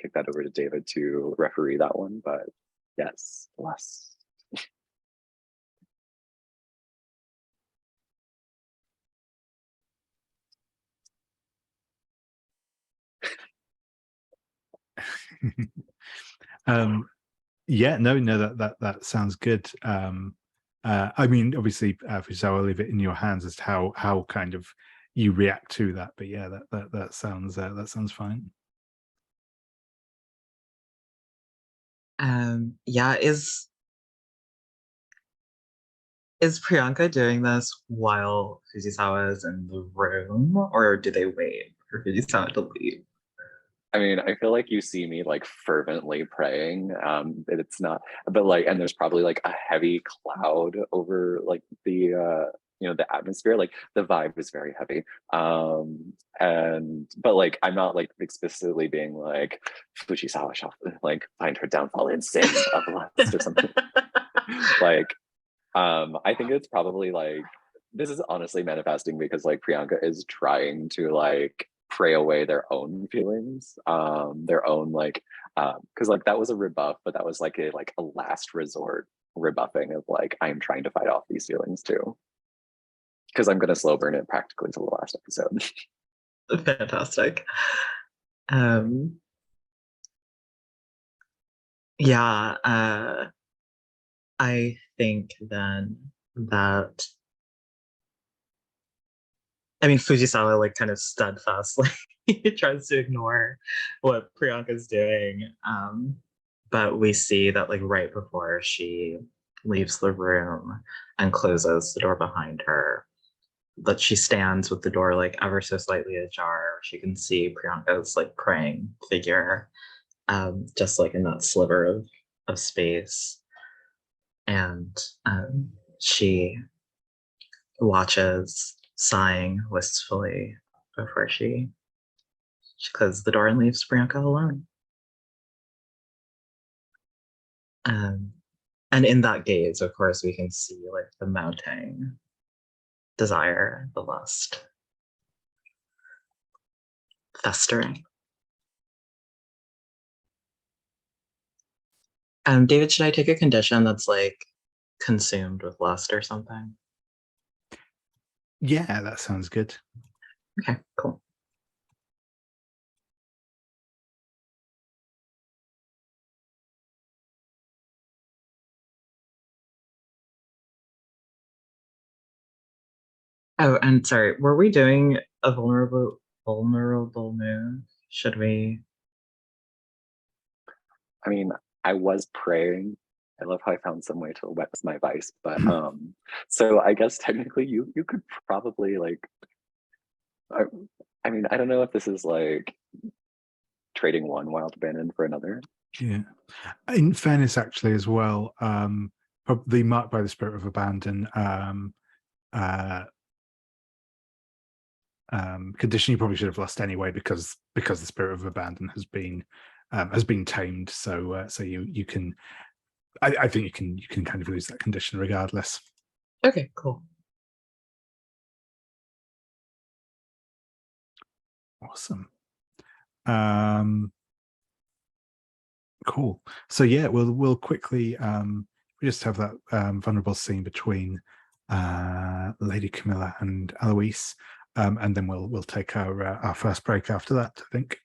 kick that over to David to referee that one, but yes, less. Yeah, no, that sounds good. I mean, obviously, Fujisawa, I'll leave it in your hands as to how kind of you react to that. But yeah, that sounds fine. Yeah, is Priyanka doing this while Fujisawa is in the room, or do they wait for Fujisawa to leave? I mean, I feel like you see me like fervently praying. It's not, but like, and there's probably like a heavy cloud over like the the atmosphere. Like the vibe is very heavy. But like I'm not like explicitly being like Fujisawa shall like find her downfall in sin of lust or something. Like, I think it's probably like this is honestly manifesting because like Priyanka is trying to like pray away their own feelings, their own like because like that was a rebuff, but that was like a last resort rebuffing of like, I'm trying to fight off these feelings too. Because I'm going to slow burn it practically till the last episode. Fantastic. Yeah, I think then that, I mean, Fujisawa like kind of steadfastly tries to ignore what Priyanka's doing. But we see that like right before she leaves the room and closes the door behind her, that she stands with the door like ever so slightly ajar. She can see Priyanka's like praying figure, just like in that sliver of space. And she watches, sighing wistfully before she closes the door and leaves Priyanka alone. And in that gaze, of course, we can see like the mounting desire, the lust festering. David, should I take a condition that's like consumed with lust or something? Yeah, that sounds good. Okay, cool. Oh, and sorry, were we doing a vulnerable move? Should we? I mean, I was praying. I love how I found some way to wet my vice, but so I guess technically you could probably like, I mean, I don't know if this is like trading one wild abandon for another. Yeah. In fairness, actually, as well, the marked by the spirit of abandon condition you probably should have lost anyway because the spirit of abandon has been tamed. So you can, I think you can kind of lose that condition regardless. Okay, cool. Awesome. Cool. So yeah, we'll quickly we just have that vulnerable scene between Lady Camila and Eloise, and then we'll take our first break after that, I think.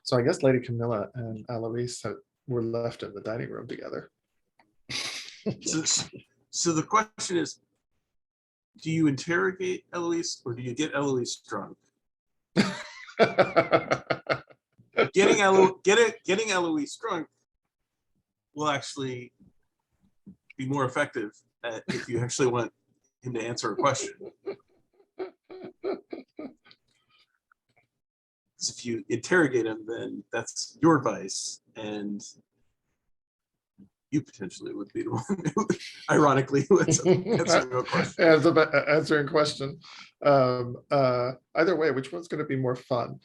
So I guess Lady Camilla and Eloise were left in the dining room together. So the question is, do you interrogate Eloise or do you get Eloise drunk? Getting Eloise drunk will actually be more effective if you actually want him to answer a question. Because if you interrogate him, then that's your vice, and you potentially would be the one who, ironically, who ends up answering a question. Answering question. Either way, which one's going to be more fun?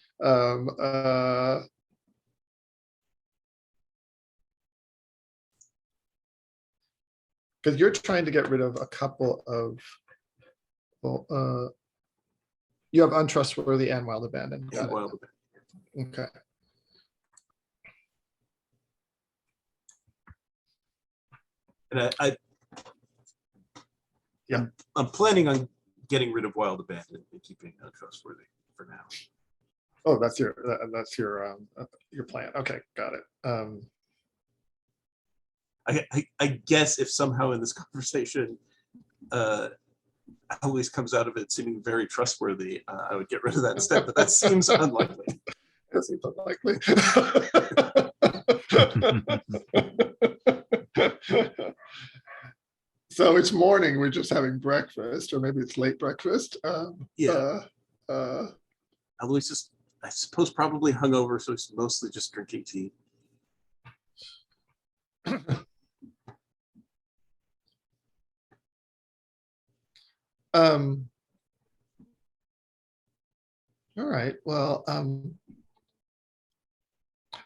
Because you're trying to get rid of a couple of, well, you have untrustworthy and wild abandon. Got And it. wild abandon. Okay. And Yeah. I'm planning on getting rid of wild abandon and keeping untrustworthy for now. Oh, that's your plan. Okay, got it. I guess if somehow in this conversation Eloise comes out of it seeming very trustworthy, I would get rid of that instead, but that seems unlikely. That seems unlikely. So it's morning, we're just having breakfast, or maybe it's late breakfast. Yeah. Eloise is, I suppose, probably hungover, so he's mostly just drinking tea. All right, well,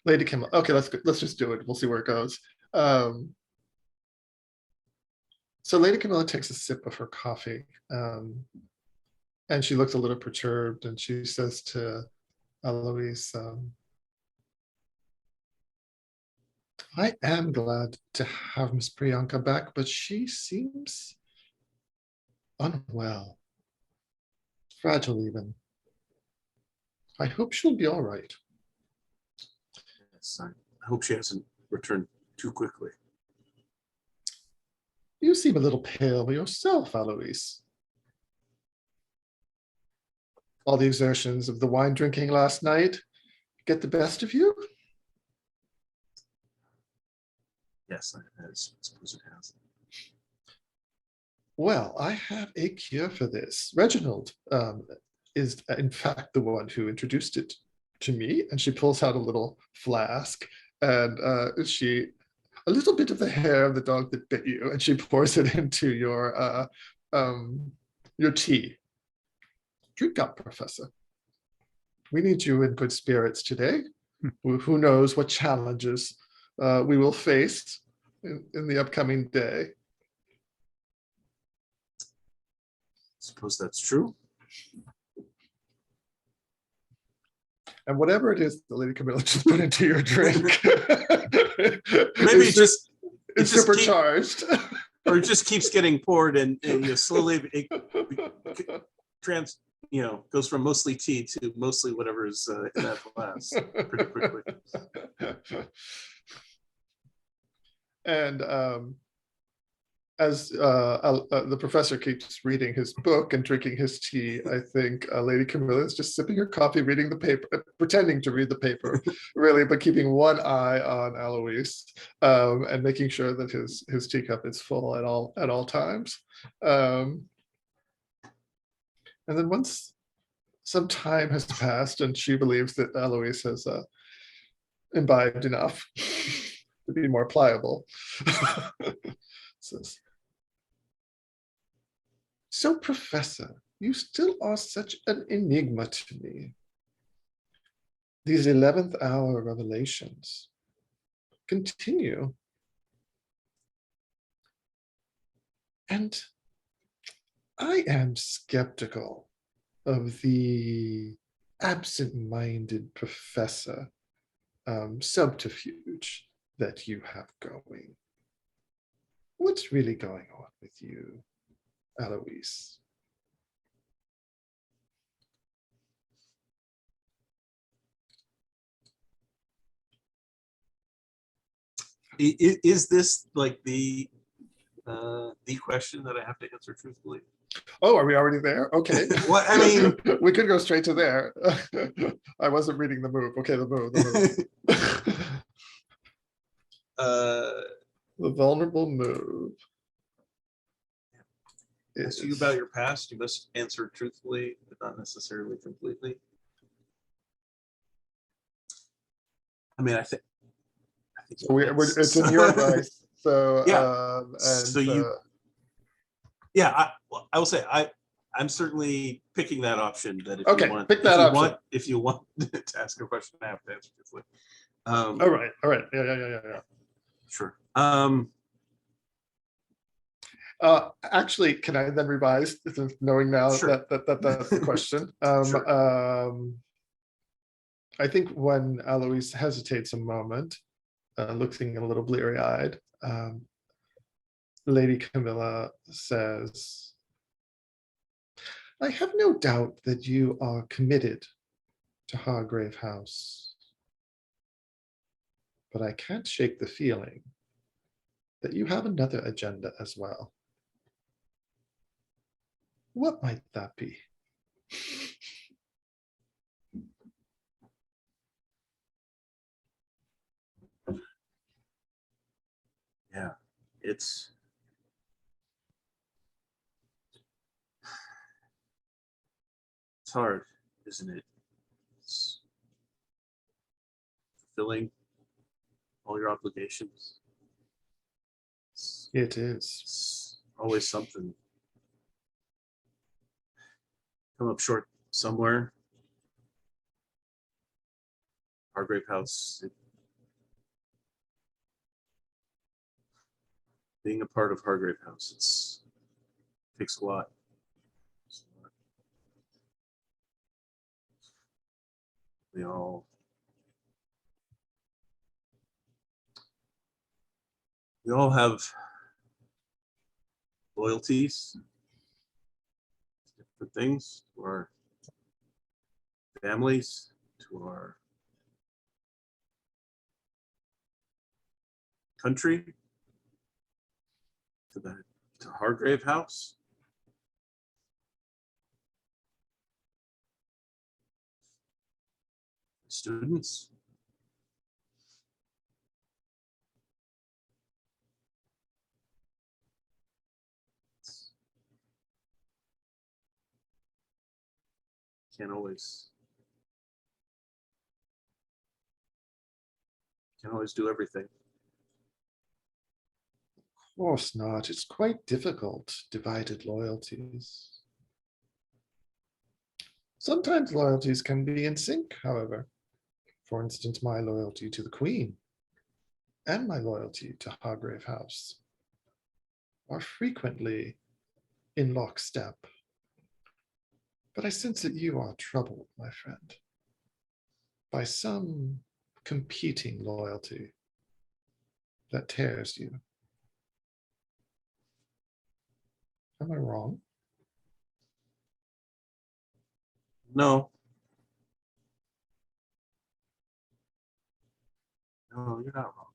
Lady Camila. Okay, let's just do it. We'll see where it goes. So Lady Camila takes a sip of her coffee, and she looks a little perturbed, and she says to Eloise, I am glad to have Miss Priyanka back, but she seems unwell, fragile even. I hope she'll be all right. Yes, I hope she hasn't returned too quickly. You seem a little pale yourself, Alois. All the exertions of the wine drinking last night get the best of you? Yes, I suppose it has. Well, I have a cure for this. Reginald is, in fact, the one who introduced it to me, and she pulls out a little flask, and a little bit of the hair of the dog that bit you, and she pours it into your tea. Drink up, Professor. We need you in good spirits today. Who knows what challenges we will face in the upcoming day. Suppose that's true. And whatever it is that Lady Camila just put into your drink, Maybe it's supercharged. Or it just keeps getting poured, and slowly it goes from mostly tea to mostly whatever is in that glass pretty quickly. And as the professor keeps reading his book and drinking his tea, I think Lady Camila is just sipping her coffee, reading the paper, pretending to read the paper, really, but keeping one eye on Alois and making sure that his teacup is full at all times. And then once some time has passed and she believes that Alois has imbibed enough to be more pliable, says, "So, Professor, you still are such an enigma to me. These 11th hour revelations continue. And I am skeptical of the absent-minded professor subterfuge that you have going. What's really going on with you, Alois?" Is this like the question that I have to answer truthfully? Oh, are we already there? Okay. What I mean, we could go straight to there. I wasn't reading the move. Okay, the move. The vulnerable move. Ask you about your past. You must answer truthfully, but not necessarily completely. I mean, I think so it's in your advice. So yeah. Yeah, I will say I'm certainly picking that option. That if okay, you want, pick that option. If you want to ask a question, I have to answer truthfully. All right. Yeah. Sure. Actually, can I then revise, knowing now Sure. that's the question? Sure. I think when Alois hesitates a moment, looking a little bleary-eyed, Lady Camila says, "I have no doubt that you are committed to Hargrave House, but I can't shake the feeling that you have another agenda as well. What might that be?" Yeah, it's hard, isn't it? It's fulfilling all your obligations. It is. It's always something. Come up short somewhere. Hargrave House. Being a part of Hargrave House, it takes a lot. We all we all have loyalties, different things to our families, to our country, to Hargrave House. Students. Can't always do everything. Of course not. It's quite difficult, divided loyalties. Sometimes loyalties can be in sync, however. For instance, my loyalty to the Queen and my loyalty to Hargrave House are frequently in lockstep. But I sense that you are troubled, my friend, by some competing loyalty that tears you. Am I wrong? No. No, you're not wrong.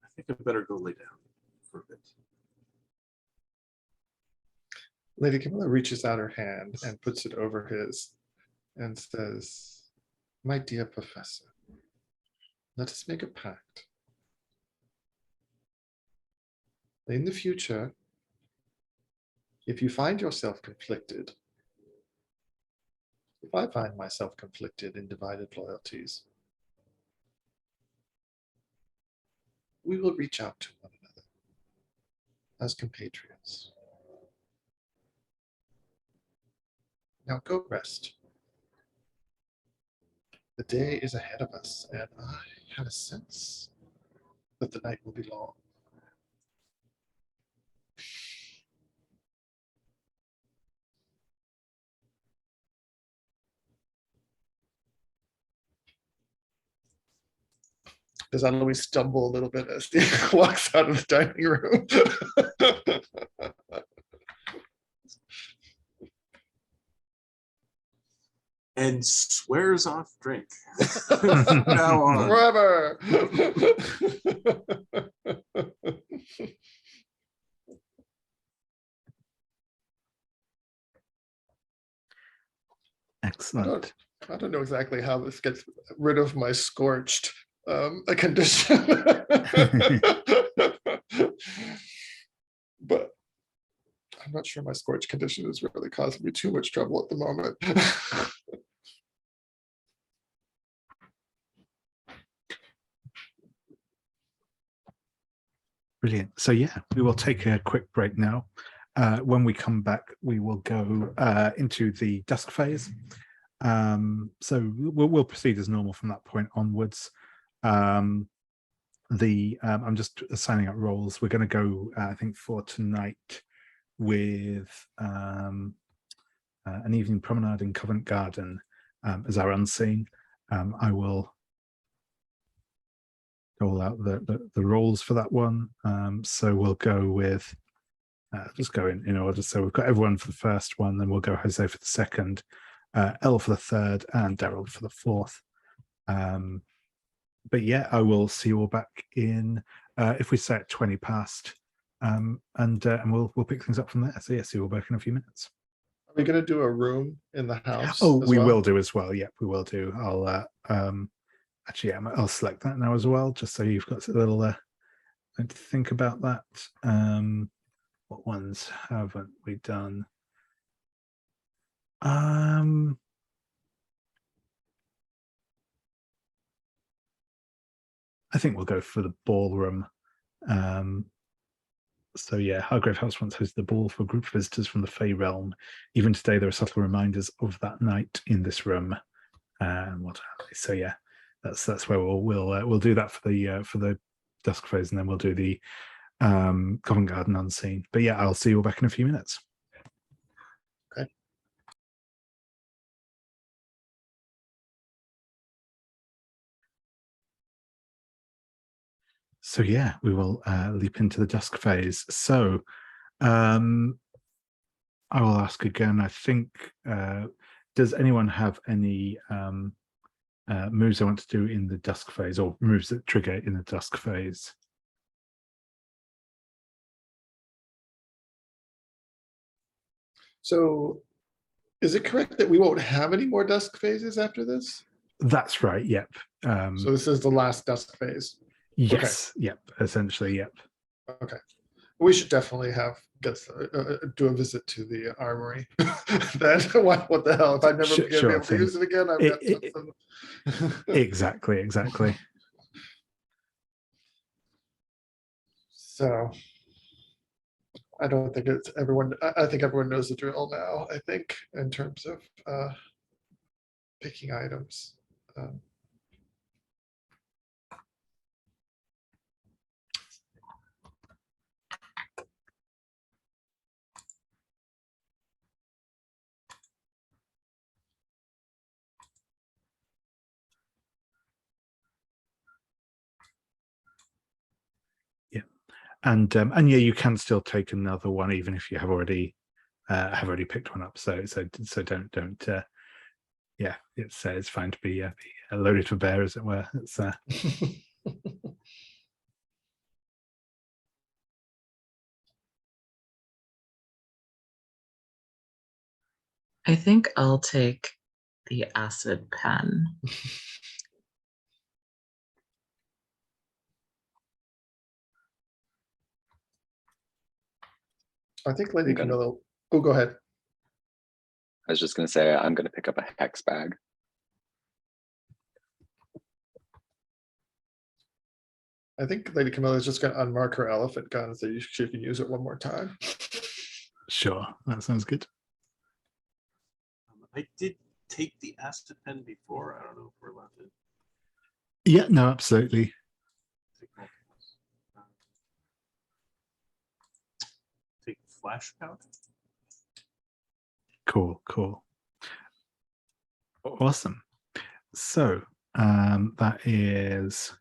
I think I better go lay down for a bit. Lady Camila reaches out her hand and puts it over his and says, "My dear professor, let us make a pact. In the future, if you find yourself conflicted, if I find myself conflicted in divided loyalties, we will reach out to one another as compatriots. Now go rest. The day is ahead of us, and I have a sense that the night will be long." Does Eloise stumble a little bit as he walks out of the dining room? And swears off drink. Now on. Forever. Excellent. I don't know exactly how this gets rid of my scorched a condition. But I'm not sure my scorched condition is really causing me too much trouble at the moment. Brilliant. So yeah, we will take a quick break now. When we come back, we will go into the dusk phase. So we'll proceed as normal from that point onwards. I'm just assigning out roles. We're going to go, I think, for tonight with an evening promenade in Covent Garden as our unseen. I will roll out the roles for that one. So we'll go with, just go in order. So we've got everyone for the first one, then we'll go Jose for the second, Elle for the third, and Daryl for the fourth. But yeah, I will see you all back in, if we say at 20 past, and we'll pick things up from there. So yeah, see you all back in a few minutes. Are we going to do a room in the house? Oh, we well? will do as well. Yep, we will do. I'll actually, yeah, I'll select that now as well, just so you've got a little to think about that. What ones haven't we done? I think we'll go for the ballroom. So yeah, Hargrave House once hosted the ball for a group of visitors from the Fey realm. Even today, there are subtle reminders of that night in this room. So yeah, that's where we'll do that for the dusk phase, and then we'll do the Covent Garden unseen. But yeah, I'll see you all back in a few minutes. Okay. So yeah, we will leap into the dusk phase. So I will ask again. I think does anyone have any moves they want to do in the dusk phase, or moves that trigger in the dusk phase? So is it correct that we won't have any more dusk phases after this? That's right. Yep. So this is the last dusk phase. Yes. Yep. Essentially. Yep. Okay. We should definitely do a visit to the armory. Then what the hell? If I'm never going to be able to use it again, I've got something. Exactly. So I don't think it's everyone. I think everyone knows the drill now, I think, in terms of picking items. And yeah, you can still take another one even if you have already picked one up. So don't yeah, it's fine to be loaded for bear, as it were. It's I think I'll take the acid pen. I think Lady I'm gonna- Camila. Oh, go ahead. I was just going to say, I'm going to pick up a hex bag. I think Lady Camila is just going to unmark her elephant gun so she can use it one more time. sure, that sounds good. I did take the acid pen before. I don't know if we're allowed to Yeah, no, absolutely. take multiples. Take flash powder. Cool. Awesome. So that is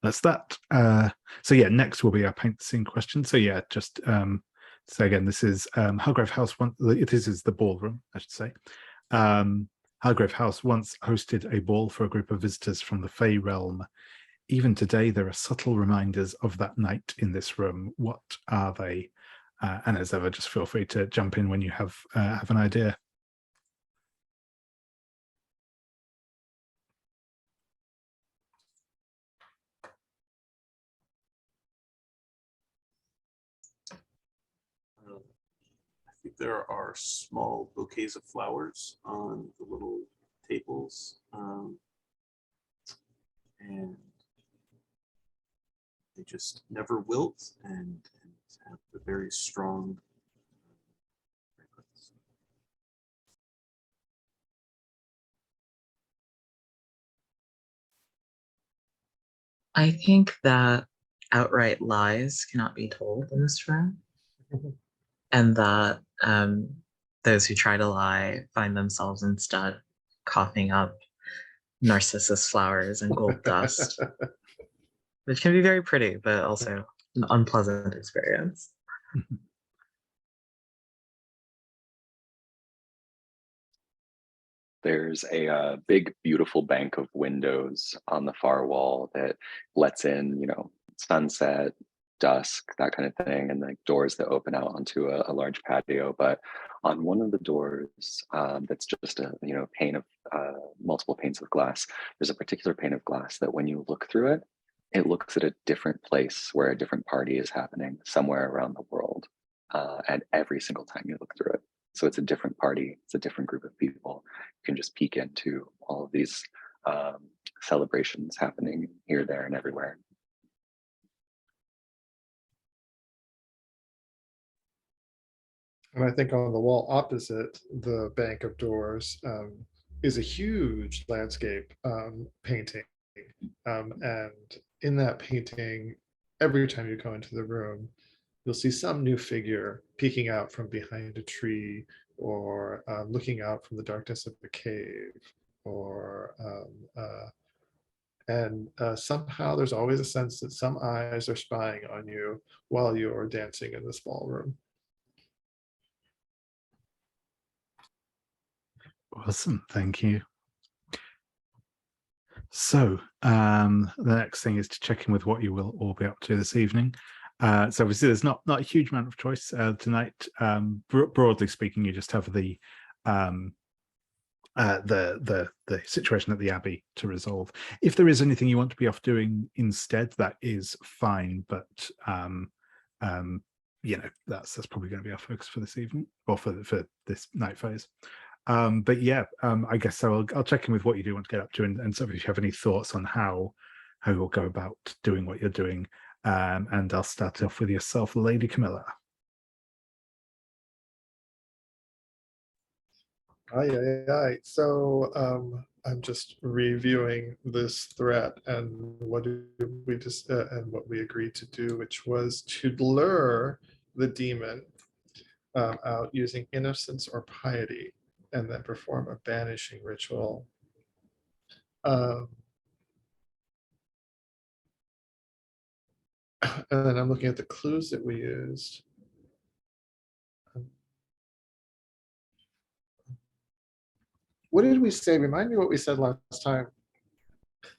that's that. So yeah, next will be our paint the scene question. So yeah, just so again, this is Hargrave House. This is the ballroom, I should say. Hargrave House once hosted a ball for a group of visitors from the Fey realm. Even today, there are subtle reminders of that night in this room. What are they? And as ever, just feel free to jump in when you have an idea. I think there are small bouquets of flowers on the little tables, and they just never wilt and have a very strong fragrance. I think that outright lies cannot be told in this room, and that those who try to lie find themselves instead coughing up narcissus flowers and gold dust, which can be very pretty, but also an unpleasant experience. There's a big, beautiful bank of windows on the far wall that lets in, sunset, dusk, that kind of thing, and like doors that open out onto a large patio. But on one of the doors, that's just a pane of multiple panes of glass. There's a particular pane of glass that when you look through it, it looks at a different place where a different party is happening somewhere around the world, and every single time you look through it. So it's a different party, it's a different group of people. You can just peek into all of these celebrations happening here, there, and everywhere. And I think on the wall opposite the bank of doors is a huge landscape painting And in that painting, every time you go into the room, you'll see some new figure peeking out from behind a tree, or looking out from the darkness of the cave, or somehow there's always a sense that some eyes are spying on you while you're dancing in this ballroom. Awesome, thank you. So the next thing is to check in with what you will all be up to this evening. So obviously there's not a huge amount of choice tonight. Broadly speaking, you just have the situation at the Abbey to resolve. If there is anything you want to be off doing instead, that is fine. But you know, that's probably going to be our focus for this evening, or for this night phase. But yeah, I guess so. I'll check in with what you do want to get up to, and so if you have any thoughts on how you'll go about doing what you're doing. And I'll start off with yourself, Lady Camila. Aye. So I'm just reviewing this threat and what we just and what we agreed to do, which was to lure the demon out using innocence or piety, and then perform a banishing ritual. And then I'm looking at the clues that we used. What did we say? Remind me what we said last time.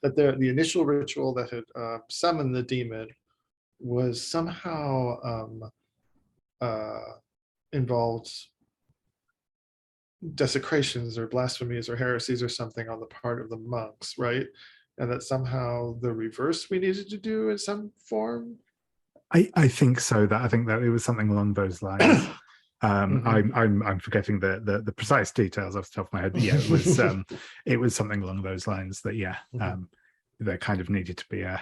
That the initial ritual that had summoned the demon was somehow involved desecrations or blasphemies or heresies or something on the part of the monks, right? And that somehow the reverse we needed to do in some form. I think so. I think that it was something along those lines. I'm forgetting the precise details off the top of my head, but yeah, it was something along those lines. That there kind of needed to be a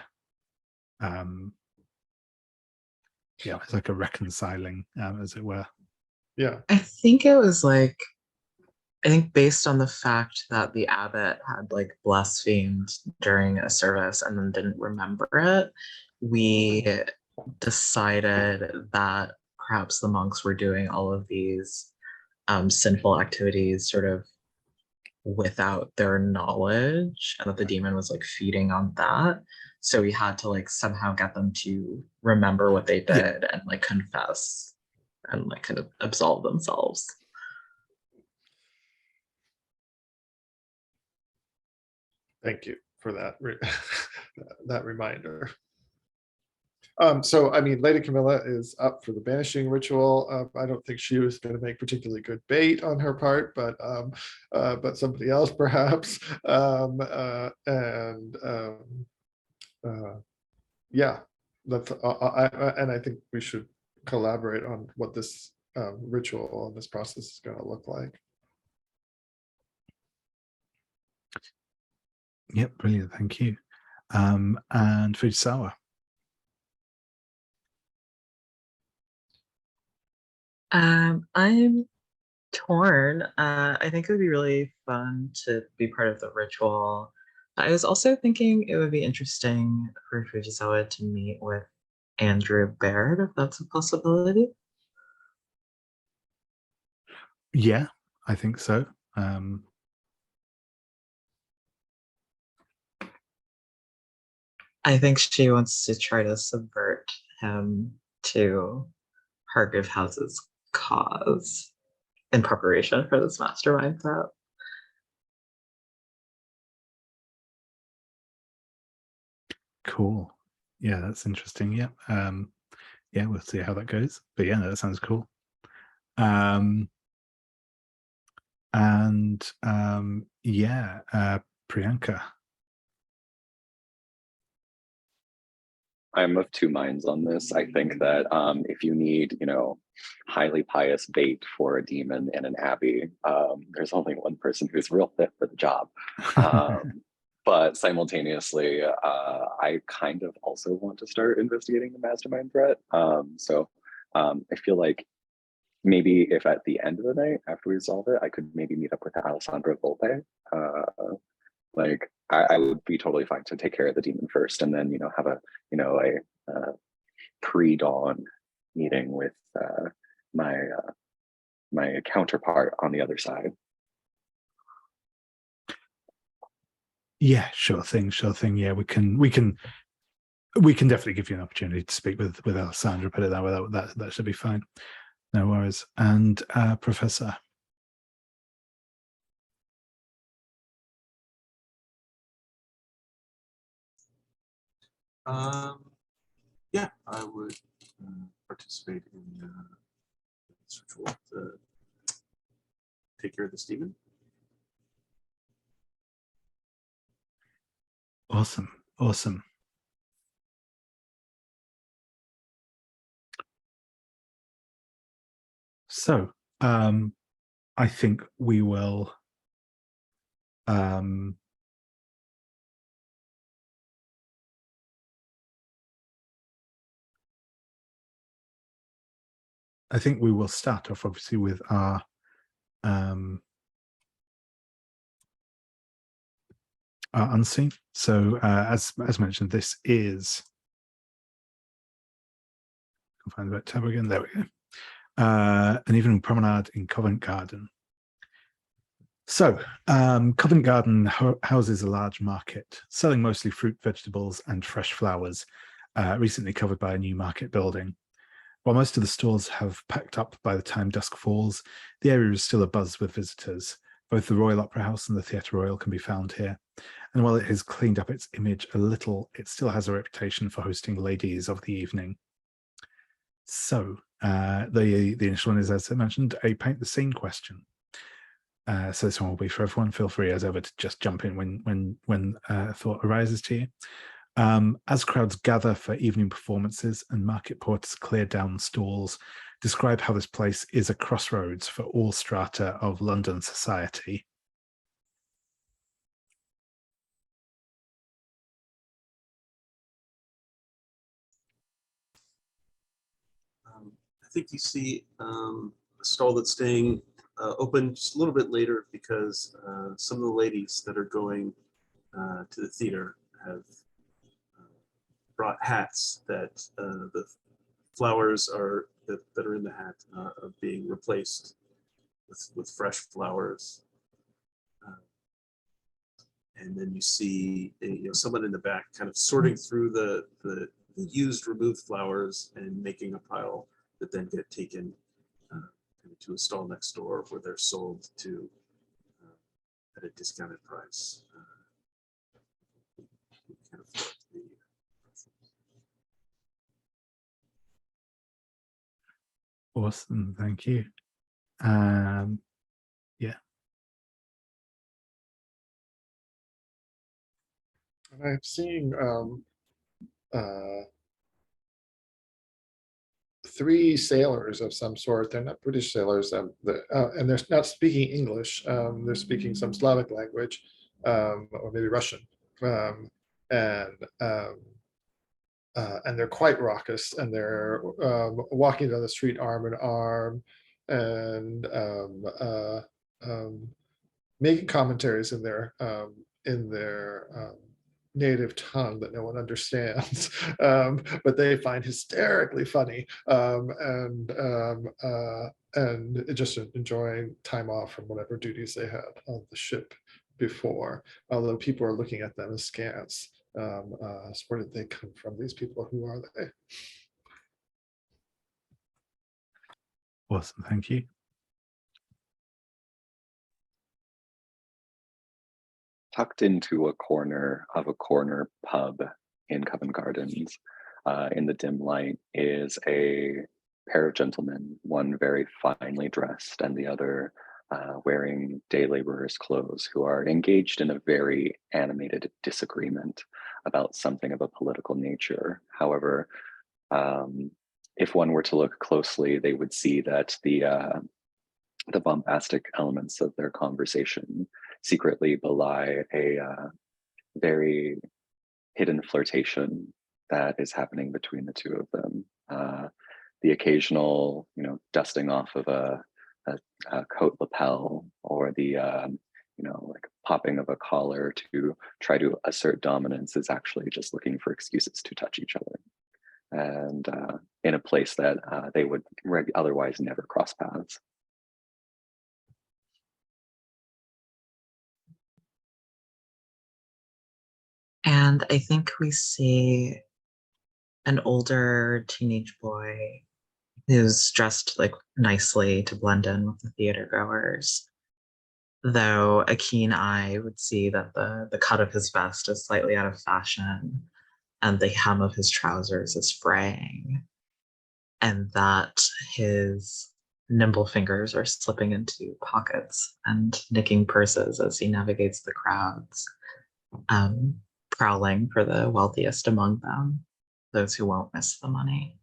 it's like a reconciling, as it were. Yeah, I think it was like, I think based on the fact that the abbot had like blasphemed during a service and then didn't remember it, we decided that perhaps the monks were doing all of these sinful activities sort of without their knowledge, and that the demon was like feeding on that. So we had to like somehow get them to remember what they did and like confess and like kind of absolve themselves. thank you for that that reminder. So I mean, Lady Camila is up for the banishing ritual. I don't think she was going to make particularly good bait on her part, but somebody else perhaps. Yeah, that's and I think we should collaborate on what this ritual and this process is going to look like. Yep, brilliant, thank you. And Fujisawa. I'm torn. I think it would be really fun to be part of the ritual. I was also thinking it would be interesting for Fujisawa to meet with Andrew Baird, if that's a possibility. Yeah, I think so. I think she wants to try to subvert him to Hargrave House's cause in preparation for this mastermind threat. Cool. Yeah, that's interesting. Yeah. Yeah, we'll see how that goes. But yeah, no, that sounds cool. Priyanka. I'm of two minds on this. I think that if you need, highly pious bait for a demon in an abbey, there's only one person who's real fit for the job. But simultaneously, I kind of also want to start investigating the mastermind threat. So I feel like maybe if at the end of the night, after we resolve it, I could maybe meet up with Alessandra Volpe Like I would be totally fine to take care of the demon first, and then have a pre-dawn meeting with my my counterpart on the other side. Yeah, sure thing. Yeah, we can definitely give you an opportunity to speak with Alessandra. Put it that way. That should be fine. No worries. And Professor. Yeah, I would participate in this ritual to take care of this demon. Awesome. So, I think we will. I think we will start off obviously with our unseen. So as mentioned, this is, I'll find the right tab again. There we go. An evening promenade in Covent Garden. So Covent Garden houses a large market, selling mostly fruit, vegetables, and fresh flowers, recently covered by a new market building. While most of the stores have packed up by the time dusk falls, the area is still abuzz with visitors. Both the Royal Opera House and the Theatre Royal can be found here. And while it has cleaned up its image a little, it still has a reputation for hosting ladies of the evening. So the initial one is, as I mentioned, a paint the scene question. So this one will be for everyone. Feel free as ever to just jump in when a thought arises to you. As crowds gather for evening performances and market porters clear down stalls, describe how this place is a crossroads for all strata of London society. I think you see a stall that's staying open just a little bit later because some of the ladies that are going to the theater have brought hats that the flowers that are in the hat are being replaced with fresh flowers. And then you see someone in the back kind of sorting through the used removed flowers and making a pile that then get taken to a stall next door where they're sold to at a discounted price. Awesome, thank you. Yeah. And I'm seeing 3 sailors of some sort. They're not British sailors, and they're not speaking English. They're speaking some Slavic language, or maybe Russian, and they're quite raucous. And they're walking down the street arm in arm, and making commentaries in their native tongue that no one understands, but they find hysterically funny, and just enjoying time off from whatever duties they had on the ship before, although people are looking at them askance. Where did they come from, these people? Who are they? Awesome, thank you. Tucked into a corner of a corner pub in Covent Gardens, in the dim light, is a pair of gentlemen, one very finely dressed and the other wearing day laborers' clothes, who are engaged in a very animated disagreement about something of a political nature. However, if one were to look closely, they would see that the bombastic elements of their conversation secretly belie a very hidden flirtation that is happening between the two of them. The occasional, dusting off of a coat lapel, or the like popping of a collar to try to assert dominance is actually just looking for excuses to touch each other. And in a place that they would otherwise never cross paths. And I think we see an older teenage boy who's dressed like nicely to blend in with the theater goers. Though a keen eye would see that the cut of his vest is slightly out of fashion and the hem of his trousers is fraying, and that his nimble fingers are slipping into pockets and nicking purses as he navigates the crowds, prowling for the wealthiest among them, those who won't miss the money.